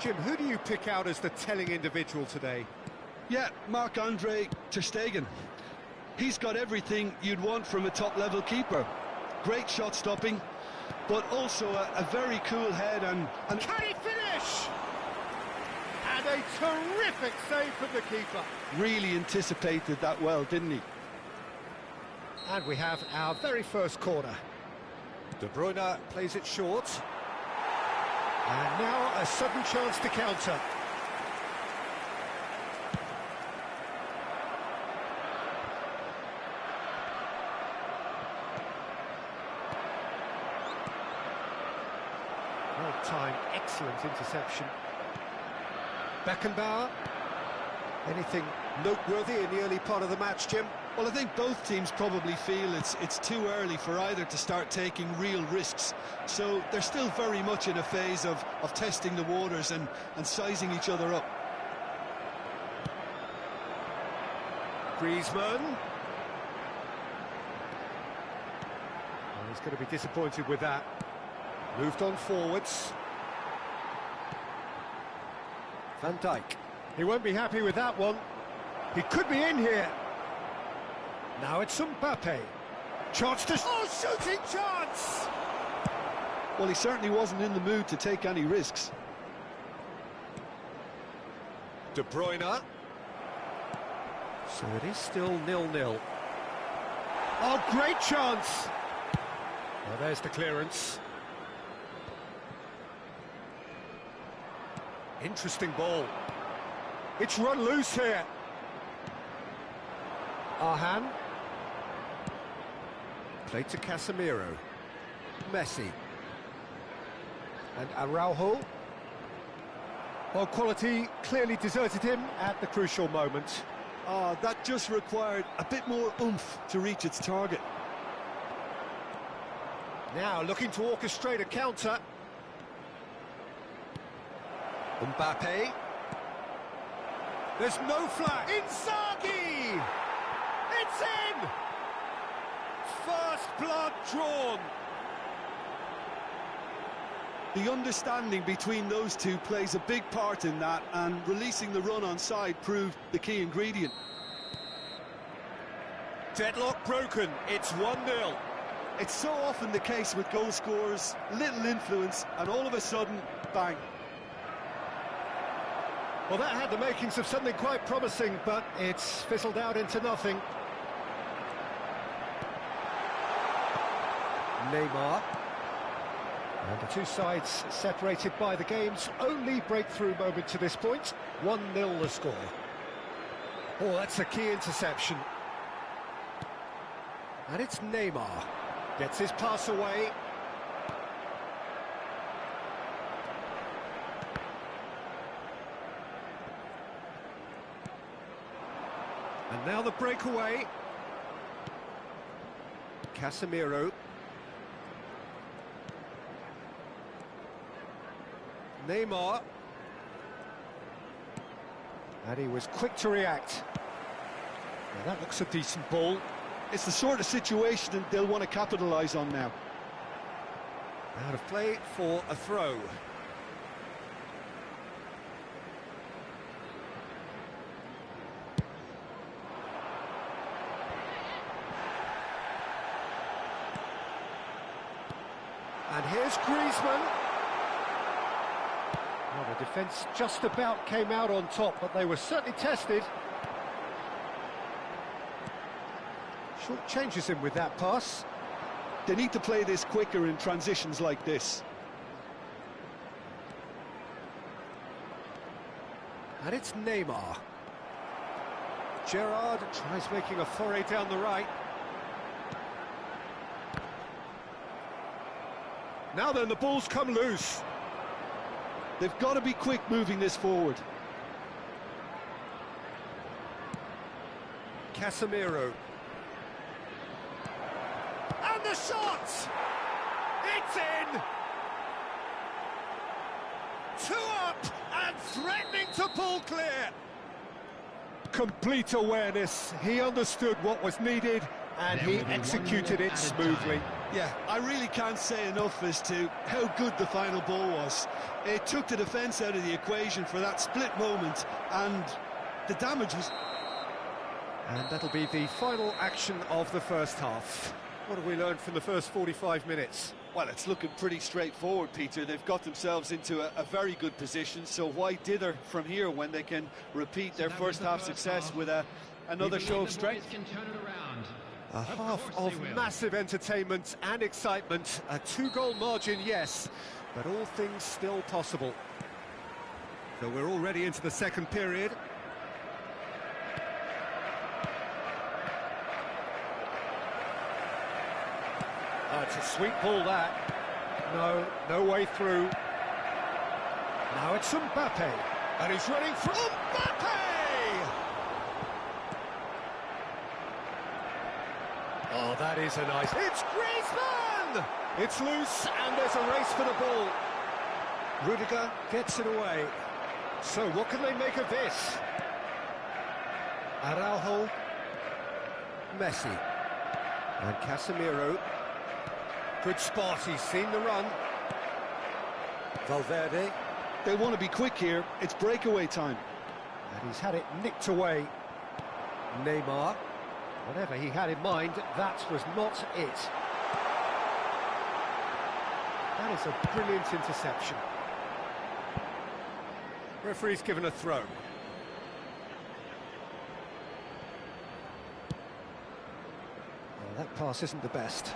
Jim, who do you pick out as the telling individual today? Yeah, Marc-Andre ter Stegen. He's got everything you'd want from a top-level keeper. Great shot stopping, but also a very cool head and... Can he finish? And a terrific save from the keeper. Really anticipated that well, didn't he? And we have our very first corner. De Bruyne plays it short. And now a sudden chance to counter. Well-timed, excellent interception. Beckenbauer. Anything noteworthy in the early part of the match, Jim? Well, I think both teams probably feel it's too early for either to start taking real risks. So they're still very much in a phase of testing the waters and sizing each other up. Griezmann. Well, he's going to be disappointed with that. Moved on forwards. Van Dijk. He won't be happy with that one. He could be in here. Now it's Mbappe. Chance to... Oh, shooting chance! Well, he certainly wasn't in the mood to take any risks. De Bruyne. So it is still 0-0. Oh, great chance! Well, there's the clearance. Interesting ball. It's run loose here. Arhan. Played to Casemiro. Messi. And Araujo. Well, quality clearly deserted him at the crucial moment. That just required a bit more oomph to reach its target. Now looking to orchestrate a counter. Mbappe. There's no flag. Inzaghi! It's in! First blood drawn. The understanding between those two plays a big part in that, and releasing the run on side proved the key ingredient. Deadlock broken. It's 1-0. It's so often the case with goal scorers, little influence, and all of a sudden, bang. Well, that had the makings of something quite promising, but it's fizzled out into nothing. Neymar. And the two sides separated by the game's only breakthrough moment to this point. 1-0 the score. Oh, that's a key interception. And it's Neymar. Gets his pass away. And now the breakaway. Casemiro. Neymar. And he was quick to react. Now that looks a decent ball. It's the sort of situation that they'll want to capitalise on now. Out of play for a throw. And here's Griezmann. Well, the defence just about came out on top, but they were certainly tested. Short changes him with that pass. They need to play this quicker in transitions like this. And it's Neymar. Gerrard tries making a foray down the right. Now then, the ball's come loose. They've got to be quick moving this forward. Casemiro. And the shot! It's in! 2 up and threatening to pull clear. Complete awareness. He understood what was needed and he executed it smoothly. Yeah, I really can't say enough as to how good the final ball was. It took the defence out of the equation for that split moment, and the damage was... And that'll be the final action of the first half. What have we learned from the first 45 minutes? Well, it's looking pretty straightforward, Peter. They've got themselves into a very good position, so why dither from here when they can repeat their first half success with another show of strength? A half of massive entertainment and excitement, a 2-goal margin, yes, but all things still possible. So we're already into the second period. It's a sweet ball, that. No way through. Now it's Mbappe, and he's running from Mbappe! Oh, that is a nice... It's Griezmann! It's loose, and there's a race for the ball. Rudiger gets it away. So, what can they make of this? Araujo. Messi. And Casemiro. Good spot, he's seen the run. Valverde. They want to be quick here, it's breakaway time. And he's had it nicked away. Neymar. Whatever he had in mind, that was not it. That is a brilliant interception. Referee's given a throw. Well, that pass isn't the best.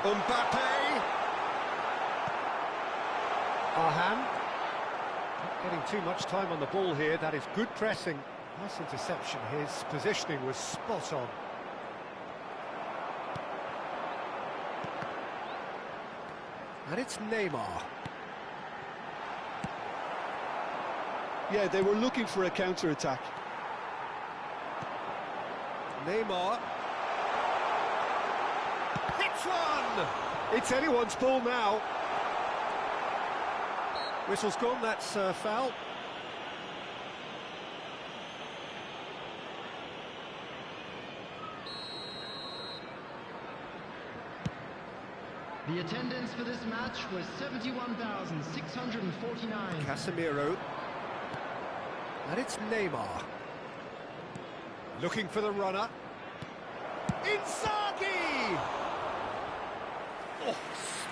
Mbappe! Arhan. Not getting too much time on the ball here, that is good pressing. Nice interception, his positioning was spot on. And it's Neymar. Yeah, they were looking for a counter-attack. Neymar. Hits one! It's anyone's ball now. Whistle's gone, that's foul. The attendance for this match was 71,649. Casemiro. And it's Neymar. Looking for the runner. Inzaghi! Oh,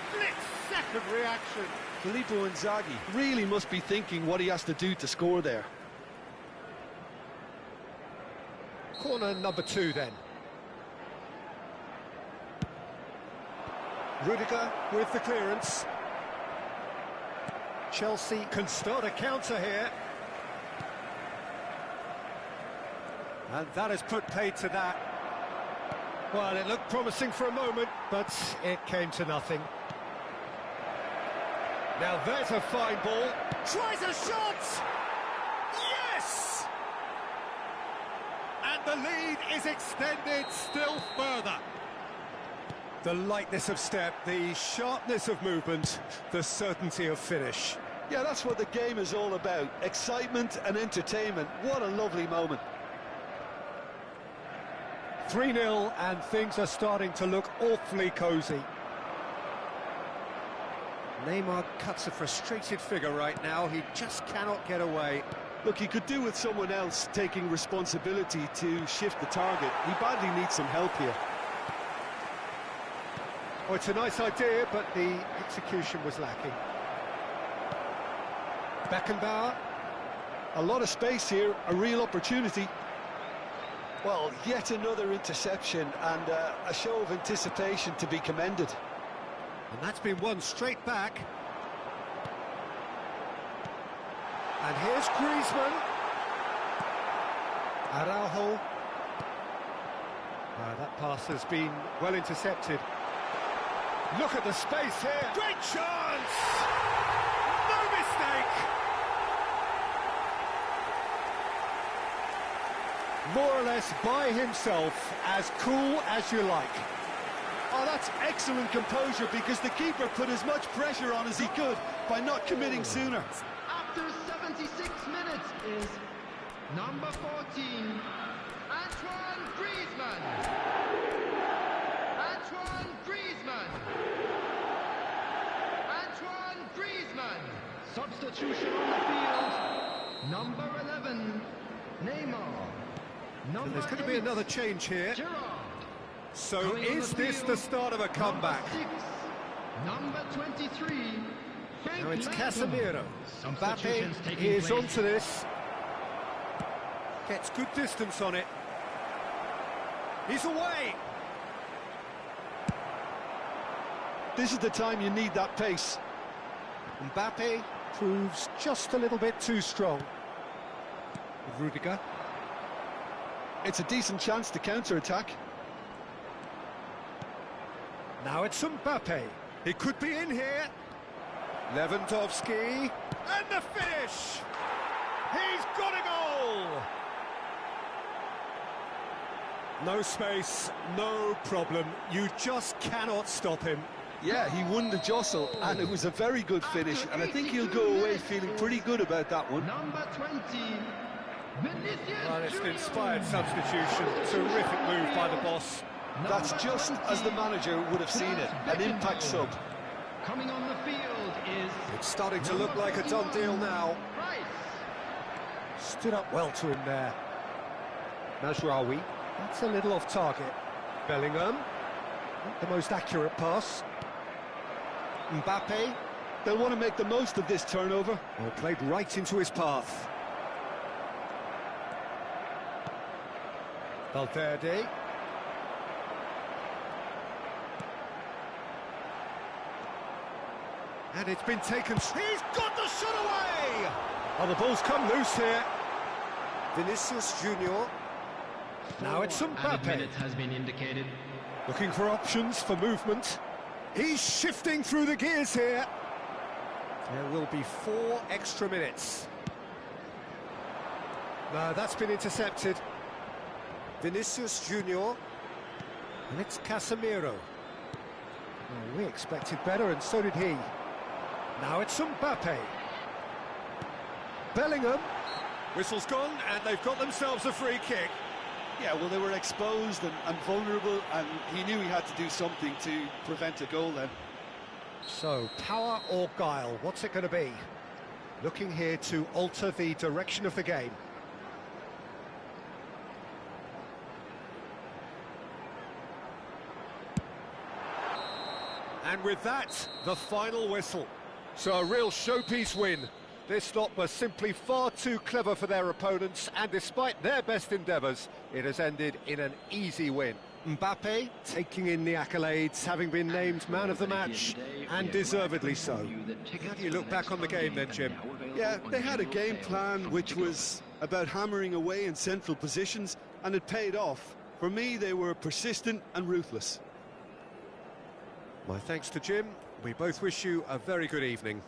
split-second reaction. Filippo Inzaghi really must be thinking what he has to do to score there. Corner number 2 then. Rudiger with the clearance. Chelsea can start a counter here. And that has put paid to that. Well, it looked promising for a moment, but it came to nothing. Now there's a fine ball. Tries a shot! Yes! And the lead is extended still further. The lightness of step, the sharpness of movement, the certainty of finish. Yeah, that's what the game is all about. Excitement and entertainment. What a lovely moment. 3-0 and things are starting to look awfully cosy. Neymar cuts a frustrated figure right now. He just cannot get away. Look, he could do with someone else taking responsibility to shift the target. He badly needs some help here. Oh, it's a nice idea, but the execution was lacking. Beckenbauer. A lot of space here, a real opportunity. Well, yet another interception and a show of anticipation to be commended. And that's been won straight back. And here's Griezmann. Araujo. That pass has been well intercepted. Look at the space here. Great chance! No mistake! More or less by himself, as cool as you like. Oh, that's excellent composure, because the keeper put as much pressure on as he could by not committing sooner. After 76 minutes is number 14, Antoine Griezmann. Antoine Griezmann. Antoine Griezmann. Substitution on the field. Number 11, Neymar. And there's going to be another change here. Gerrard. So is this the start of a comeback? Number 23. Now it's Casemiro. Mbappe is onto this. Gets good distance on it. He's away. This is the time you need that pace. Mbappe proves just a little bit too strong. Rudiger. It's a decent chance to counter-attack. Now it's Mbappe. He could be in here. Lewandowski. And the finish! He's got a goal! No space, no problem. You just cannot stop him. Yeah, he won the jostle, and it was a very good finish, and I think he'll go away feeling pretty good about that one. Number 20, Vinicius Well, it's an Junior. inspired substitution. Terrific move by the boss. That's just as the manager would have seen it, an impact sub. Coming on the field is It's starting to look like a done deal now. Rice. Stood up well to him there. Mazraoui. That's a little off target. Bellingham. Not the most accurate pass. Mbappe. They'll want to make the most of this turnover. Well, played right into his path. Valverde. And it's been taken. He's got the shot away! Oh, the ball's come loose here. Vinicius Junior. Now it's Added Mbappe. minutes has been indicated. Looking for options for movement. He's shifting through the gears here. There will be 4 extra minutes. No, that's been intercepted. Vinicius Junior. And it's Casemiro. Well, we expected better, and so did he. Now it's Mbappe. Bellingham. Whistle's gone, and they've got themselves a free kick. Yeah, well, they were exposed and vulnerable, and he knew he had to do something to prevent a goal then. So, power or guile, what's it going to be? Looking here to alter the direction of the game. And with that, the final whistle. So a real showpiece win. This lot was simply far too clever for their opponents, and despite their best endeavours, it has ended in an easy win. Mbappe taking in the accolades, having been named man of the match, and deservedly so. How do you look back on the game then, Jim? Yeah, they had a game plan which was about hammering away in central positions, and it paid off. For me, they were persistent and ruthless. My thanks to Jim. We both wish you a very good evening.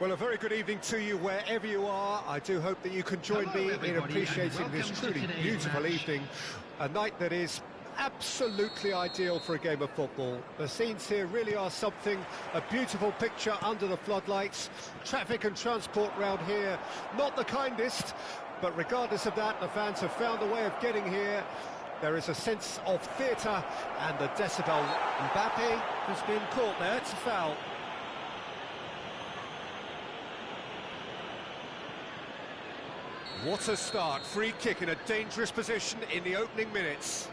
Well, a very good evening to you wherever you are. I do hope that you can join me in appreciating this truly beautiful evening. A night that is absolutely ideal for a game of football. The scenes here really are something, a beautiful picture under the floodlights. Traffic and transport round here, not the kindest, but regardless of that, the fans have found a way of getting here. There is a sense of theatre and the decibel. Mbappe has been caught there, it's a foul. What a start, free kick in a dangerous position in the opening minutes.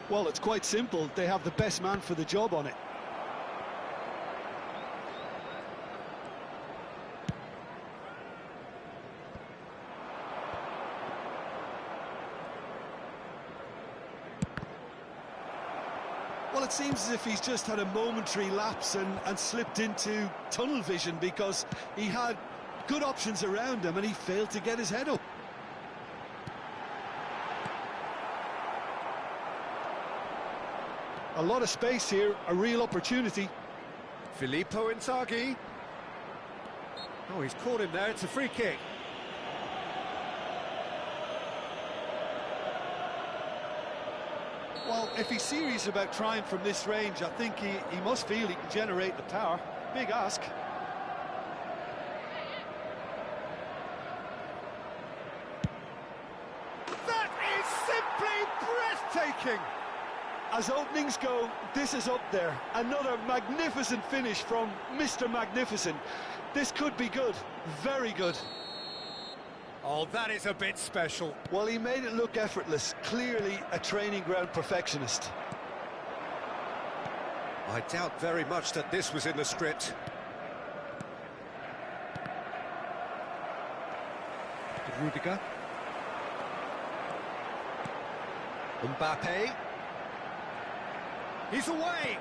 Well, it's quite simple. They have the best man for the job on it. Well, it seems as if he's just had a momentary lapse and slipped into tunnel vision, because he had good options around him and he failed to get his head up. A lot of space here, a real opportunity. Filippo Inzaghi. Oh, he's caught him there, it's a free kick. Well, if he's serious about trying from this range, I think he must feel he can generate the power. Big ask. That is simply breathtaking! As openings go, this is up there. Another magnificent finish from Mr. Magnificent. This could be good, very good. Oh, that is a bit special. Well, he made it look effortless. Clearly a training ground perfectionist. I doubt very much that this was in the script. Rudiger. Mbappe. He's away!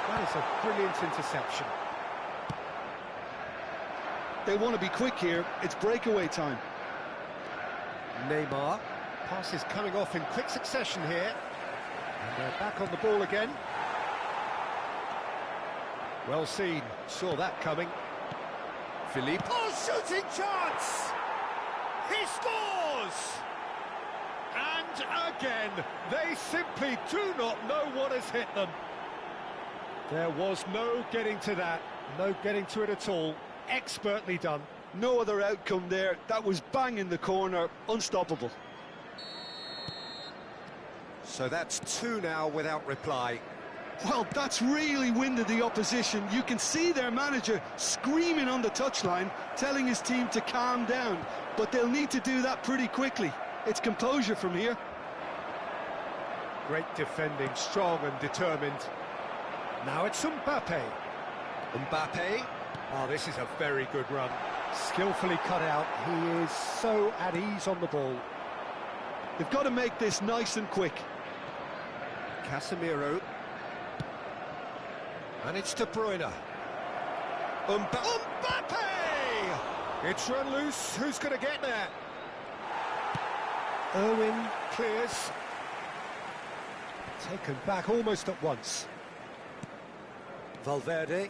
That is a brilliant interception. They want to be quick here. It's breakaway time. Neymar. Passes coming off in quick succession here. And they're back on the ball again. Well seen. Saw that coming. Philippe. Oh, shooting chance! He scores! And again, they simply do not know what has hit them. There was no getting to that. No getting to it at all. Expertly done. No other outcome there. That was bang in the corner, unstoppable. So that's two now without reply. Well, that's really winded the opposition. You can see their manager screaming on the touchline, telling his team to calm down. But they'll need to do that pretty quickly. It's composure from here. Great defending, strong and determined. Now it's Mbappe. Mbappe. Oh, this is a very good run. Skillfully cut out. He is so at ease on the ball. They've got to make this nice and quick. Casemiro. And it's De Bruyne. Mbappe! It's run loose. Who's going to get there? Irwin clears. Taken back almost at once. Valverde.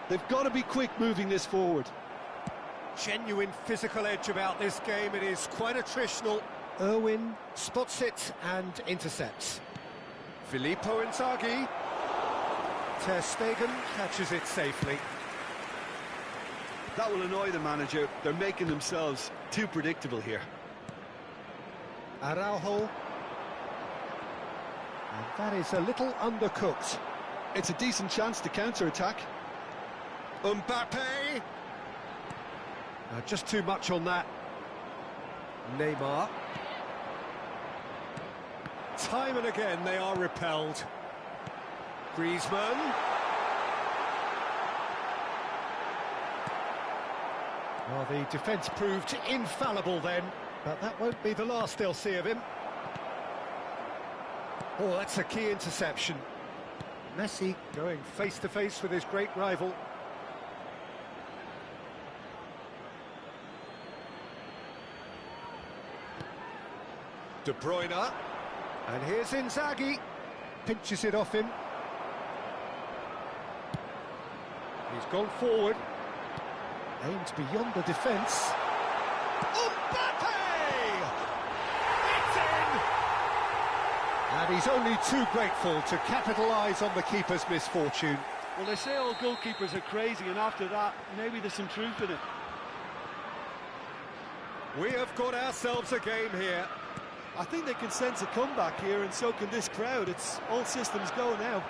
They've got to be quick moving this forward. Genuine physical edge about this game. It is quite attritional. Irwin spots it and intercepts. Filippo Inzaghi. Ter Stegen catches it safely. That will annoy the manager. They're making themselves too predictable here. Araujo. And that is a little undercooked. It's a decent chance to counter-attack. Mbappe! Just too much on that. Neymar. Time and again they are repelled. Griezmann. Well, the defence proved infallible then, but that won't be the last they'll see of him. Oh, that's a key interception. Messi going face-to-face with his great rival. De Bruyne. And here's Inzaghi. Pinches it off him. He's gone forward. Aimed beyond the defence. Mbappe! It's in! And he's only too grateful to capitalise on the keeper's misfortune. Well, they say all goalkeepers are crazy, and after that, maybe there's some truth in it. We have got ourselves a game here. I think they can sense a comeback here, and so can this crowd. It's all systems go now.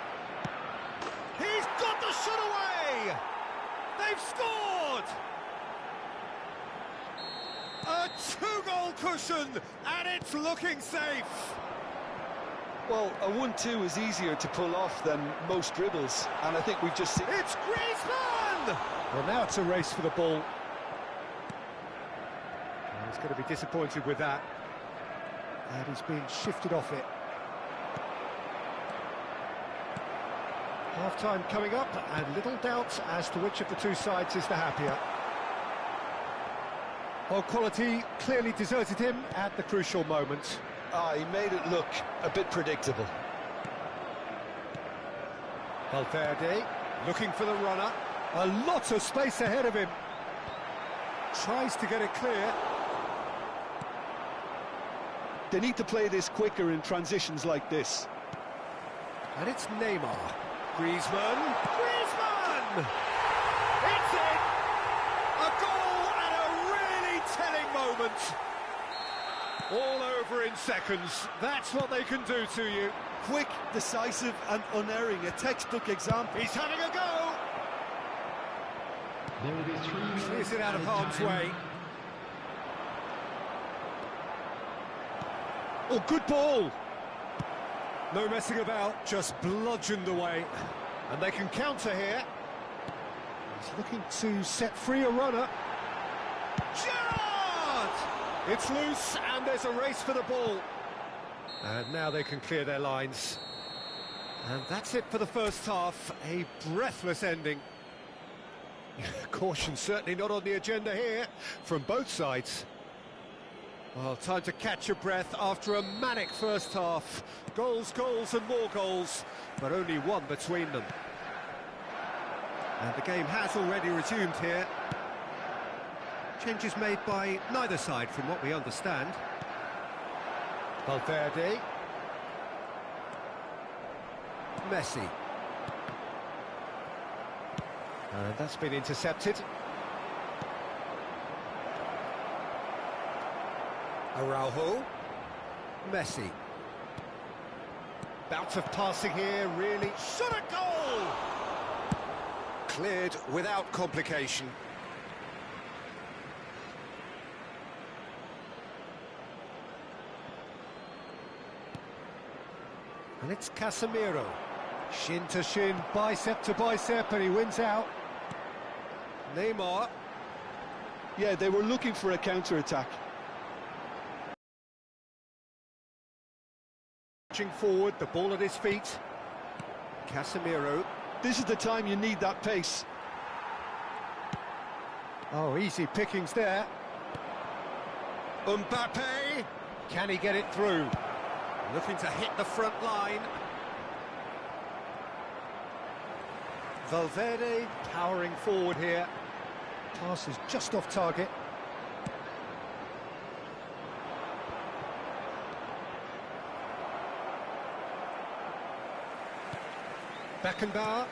He's got the shot away! They've scored! A two-goal cushion, and it's looking safe. Well, a 1-2 is easier to pull off than most dribbles, and I think we've just seen... It's Griezmann! Well, now it's a race for the ball. And he's going to be disappointed with that. And he's being shifted off it. Half-time coming up, and little doubt as to which of the two sides is the happier. Well, quality clearly deserted him at the crucial moment. He made it look a bit predictable. Valverde looking for the runner. A lot of space ahead of him. Tries to get it clear. They need to play this quicker in transitions like this. And it's Neymar. Griezmann! Griezmann! It's in! A goal and a really telling moment. All over in seconds. That's what they can do to you. Quick, decisive and unerring. A textbook example. He's having a go! There will be 3 minutes. Clears it out of harm's way. Oh, good ball! No messing about, just bludgeoned away. And they can counter here. He's looking to set free a runner. Gerrard! It's loose, and there's a race for the ball. And now they can clear their lines. And that's it for the first half. A breathless ending. Caution certainly not on the agenda here from both sides. Well, time to catch your breath after a manic first half. Goals, goals and more goals, but only one between them. And the game has already resumed here. Changes made by neither side from what we understand. Valverde. Messi. And that's been intercepted. Araujo. Messi. Bout of passing here, really. Shot a goal! Cleared without complication. And it's Casemiro. Shin to shin, bicep to bicep, and he wins out. Neymar. Yeah, they were looking for a counter-attack. Pushing forward, the ball at his feet. Casemiro. This is the time you need that pace. Oh, easy pickings there. Mbappe. Can he get it through? Looking to hit the front line. Valverde powering forward here. Pass is just off target. Beckenbauer.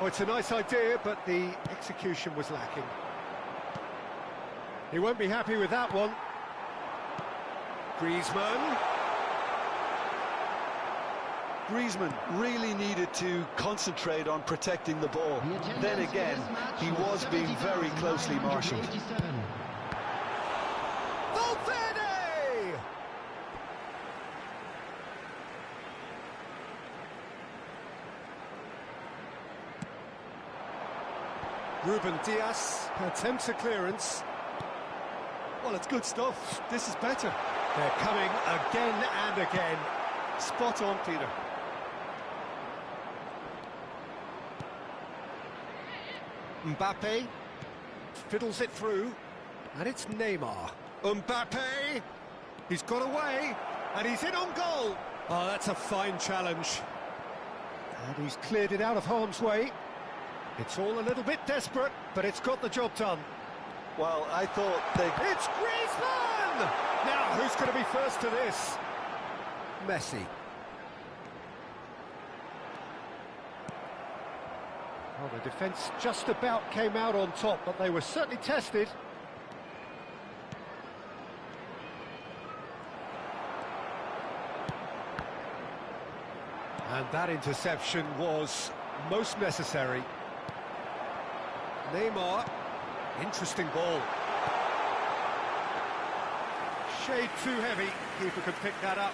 Oh, it's a nice idea, but the execution was lacking. He won't be happy with that one. Griezmann. Griezmann really needed to concentrate on protecting the ball. Then again, he was being very closely marshalled. Valverde! Ruben Dias attempts a clearance. Well, it's good stuff. This is better. They're coming again and again. Spot on, Peter. Mbappe fiddles it through, and it's Neymar. Mbappe, he's got away, and he's in on goal. Oh, that's a fine challenge. And he's cleared it out of harm's way. It's all a little bit desperate, but it's got the job done. Well, I thought they... It's Griezmann! Now, who's going to be first to this? Messi. Well, the defence just about came out on top, but they were certainly tested. And that interception was most necessary. Neymar, interesting ball. Shade too heavy, keeper could pick that up.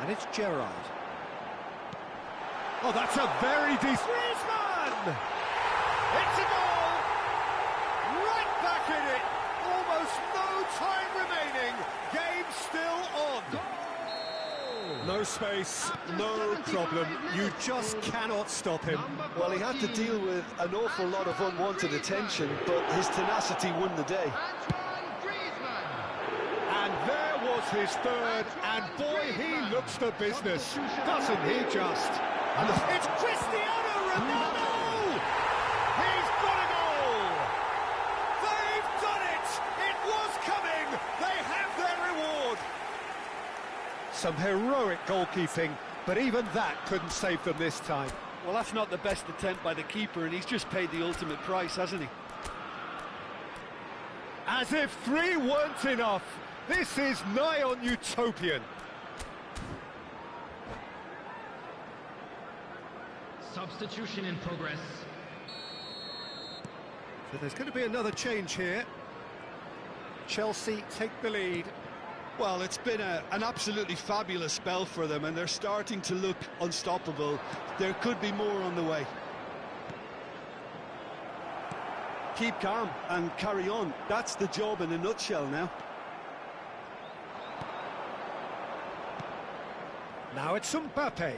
And it's Gerrard. Oh, that's a very decent... Griezmann! It's a goal! Right back in it! Almost no time remaining. Game still on. No space, no problem. You just cannot stop him. Well, he had to deal with an awful lot of unwanted attention, but his tenacity won the day. And there was his third, and boy, he looks the business, doesn't he just? And it's Cristiano Ronaldo! He's got a goal! They've done it! It was coming! They have their reward! Some heroic goalkeeping, but even that couldn't save them this time. Well, that's not the best attempt by the keeper, and he's just paid the ultimate price, hasn't he? As if 3 weren't enough. This is nigh on utopian. Substitution in progress. So there's going to be another change here. Chelsea take the lead. Well, it's been an absolutely fabulous spell for them, and they're starting to look unstoppable. There could be more on the way. Keep calm and carry on. That's the job in a nutshell now. Now it's Mbappe.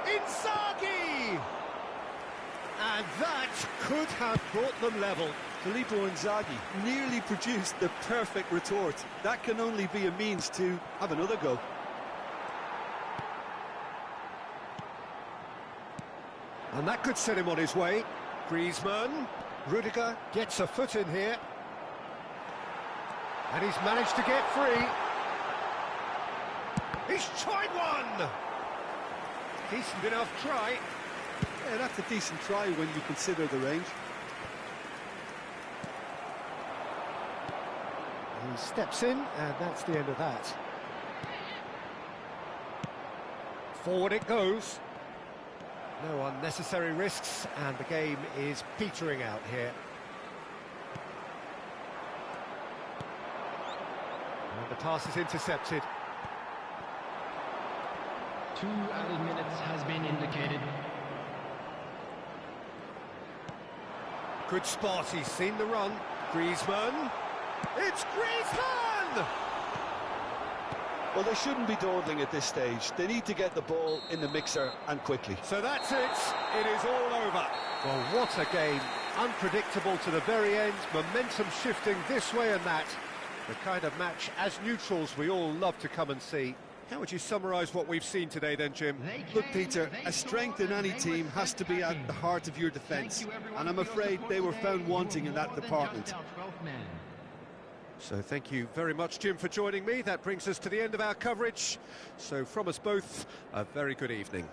Inzaghi! And that could have brought them level. Filippo Inzaghi nearly produced the perfect retort. That can only be a means to have another go. And that could set him on his way. Griezmann. Rudiger gets a foot in here. And he's managed to get free. He's tried one! Decent enough try. Yeah, that's a decent try when you consider the range. He steps in, and that's the end of that. Forward it goes. No unnecessary risks, and the game is petering out here. And the pass is intercepted. 2 added minutes has been indicated. Good spot, he's seen the run. Griezmann. It's Griezmann! Well, they shouldn't be dawdling at this stage. They need to get the ball in the mixer, and quickly. So that's it. It is all over. Well, what a game. Unpredictable to the very end. Momentum shifting this way and that. The kind of match, as neutrals, we all love to come and see. How would you summarise what we've seen today then, Jim? Look, Peter, a strength in any team has to be at the heart of your defence, and I'm afraid they were found wanting in that department. So thank you very much, Jim, for joining me. That brings us to the end of our coverage. So from us both, a very good evening.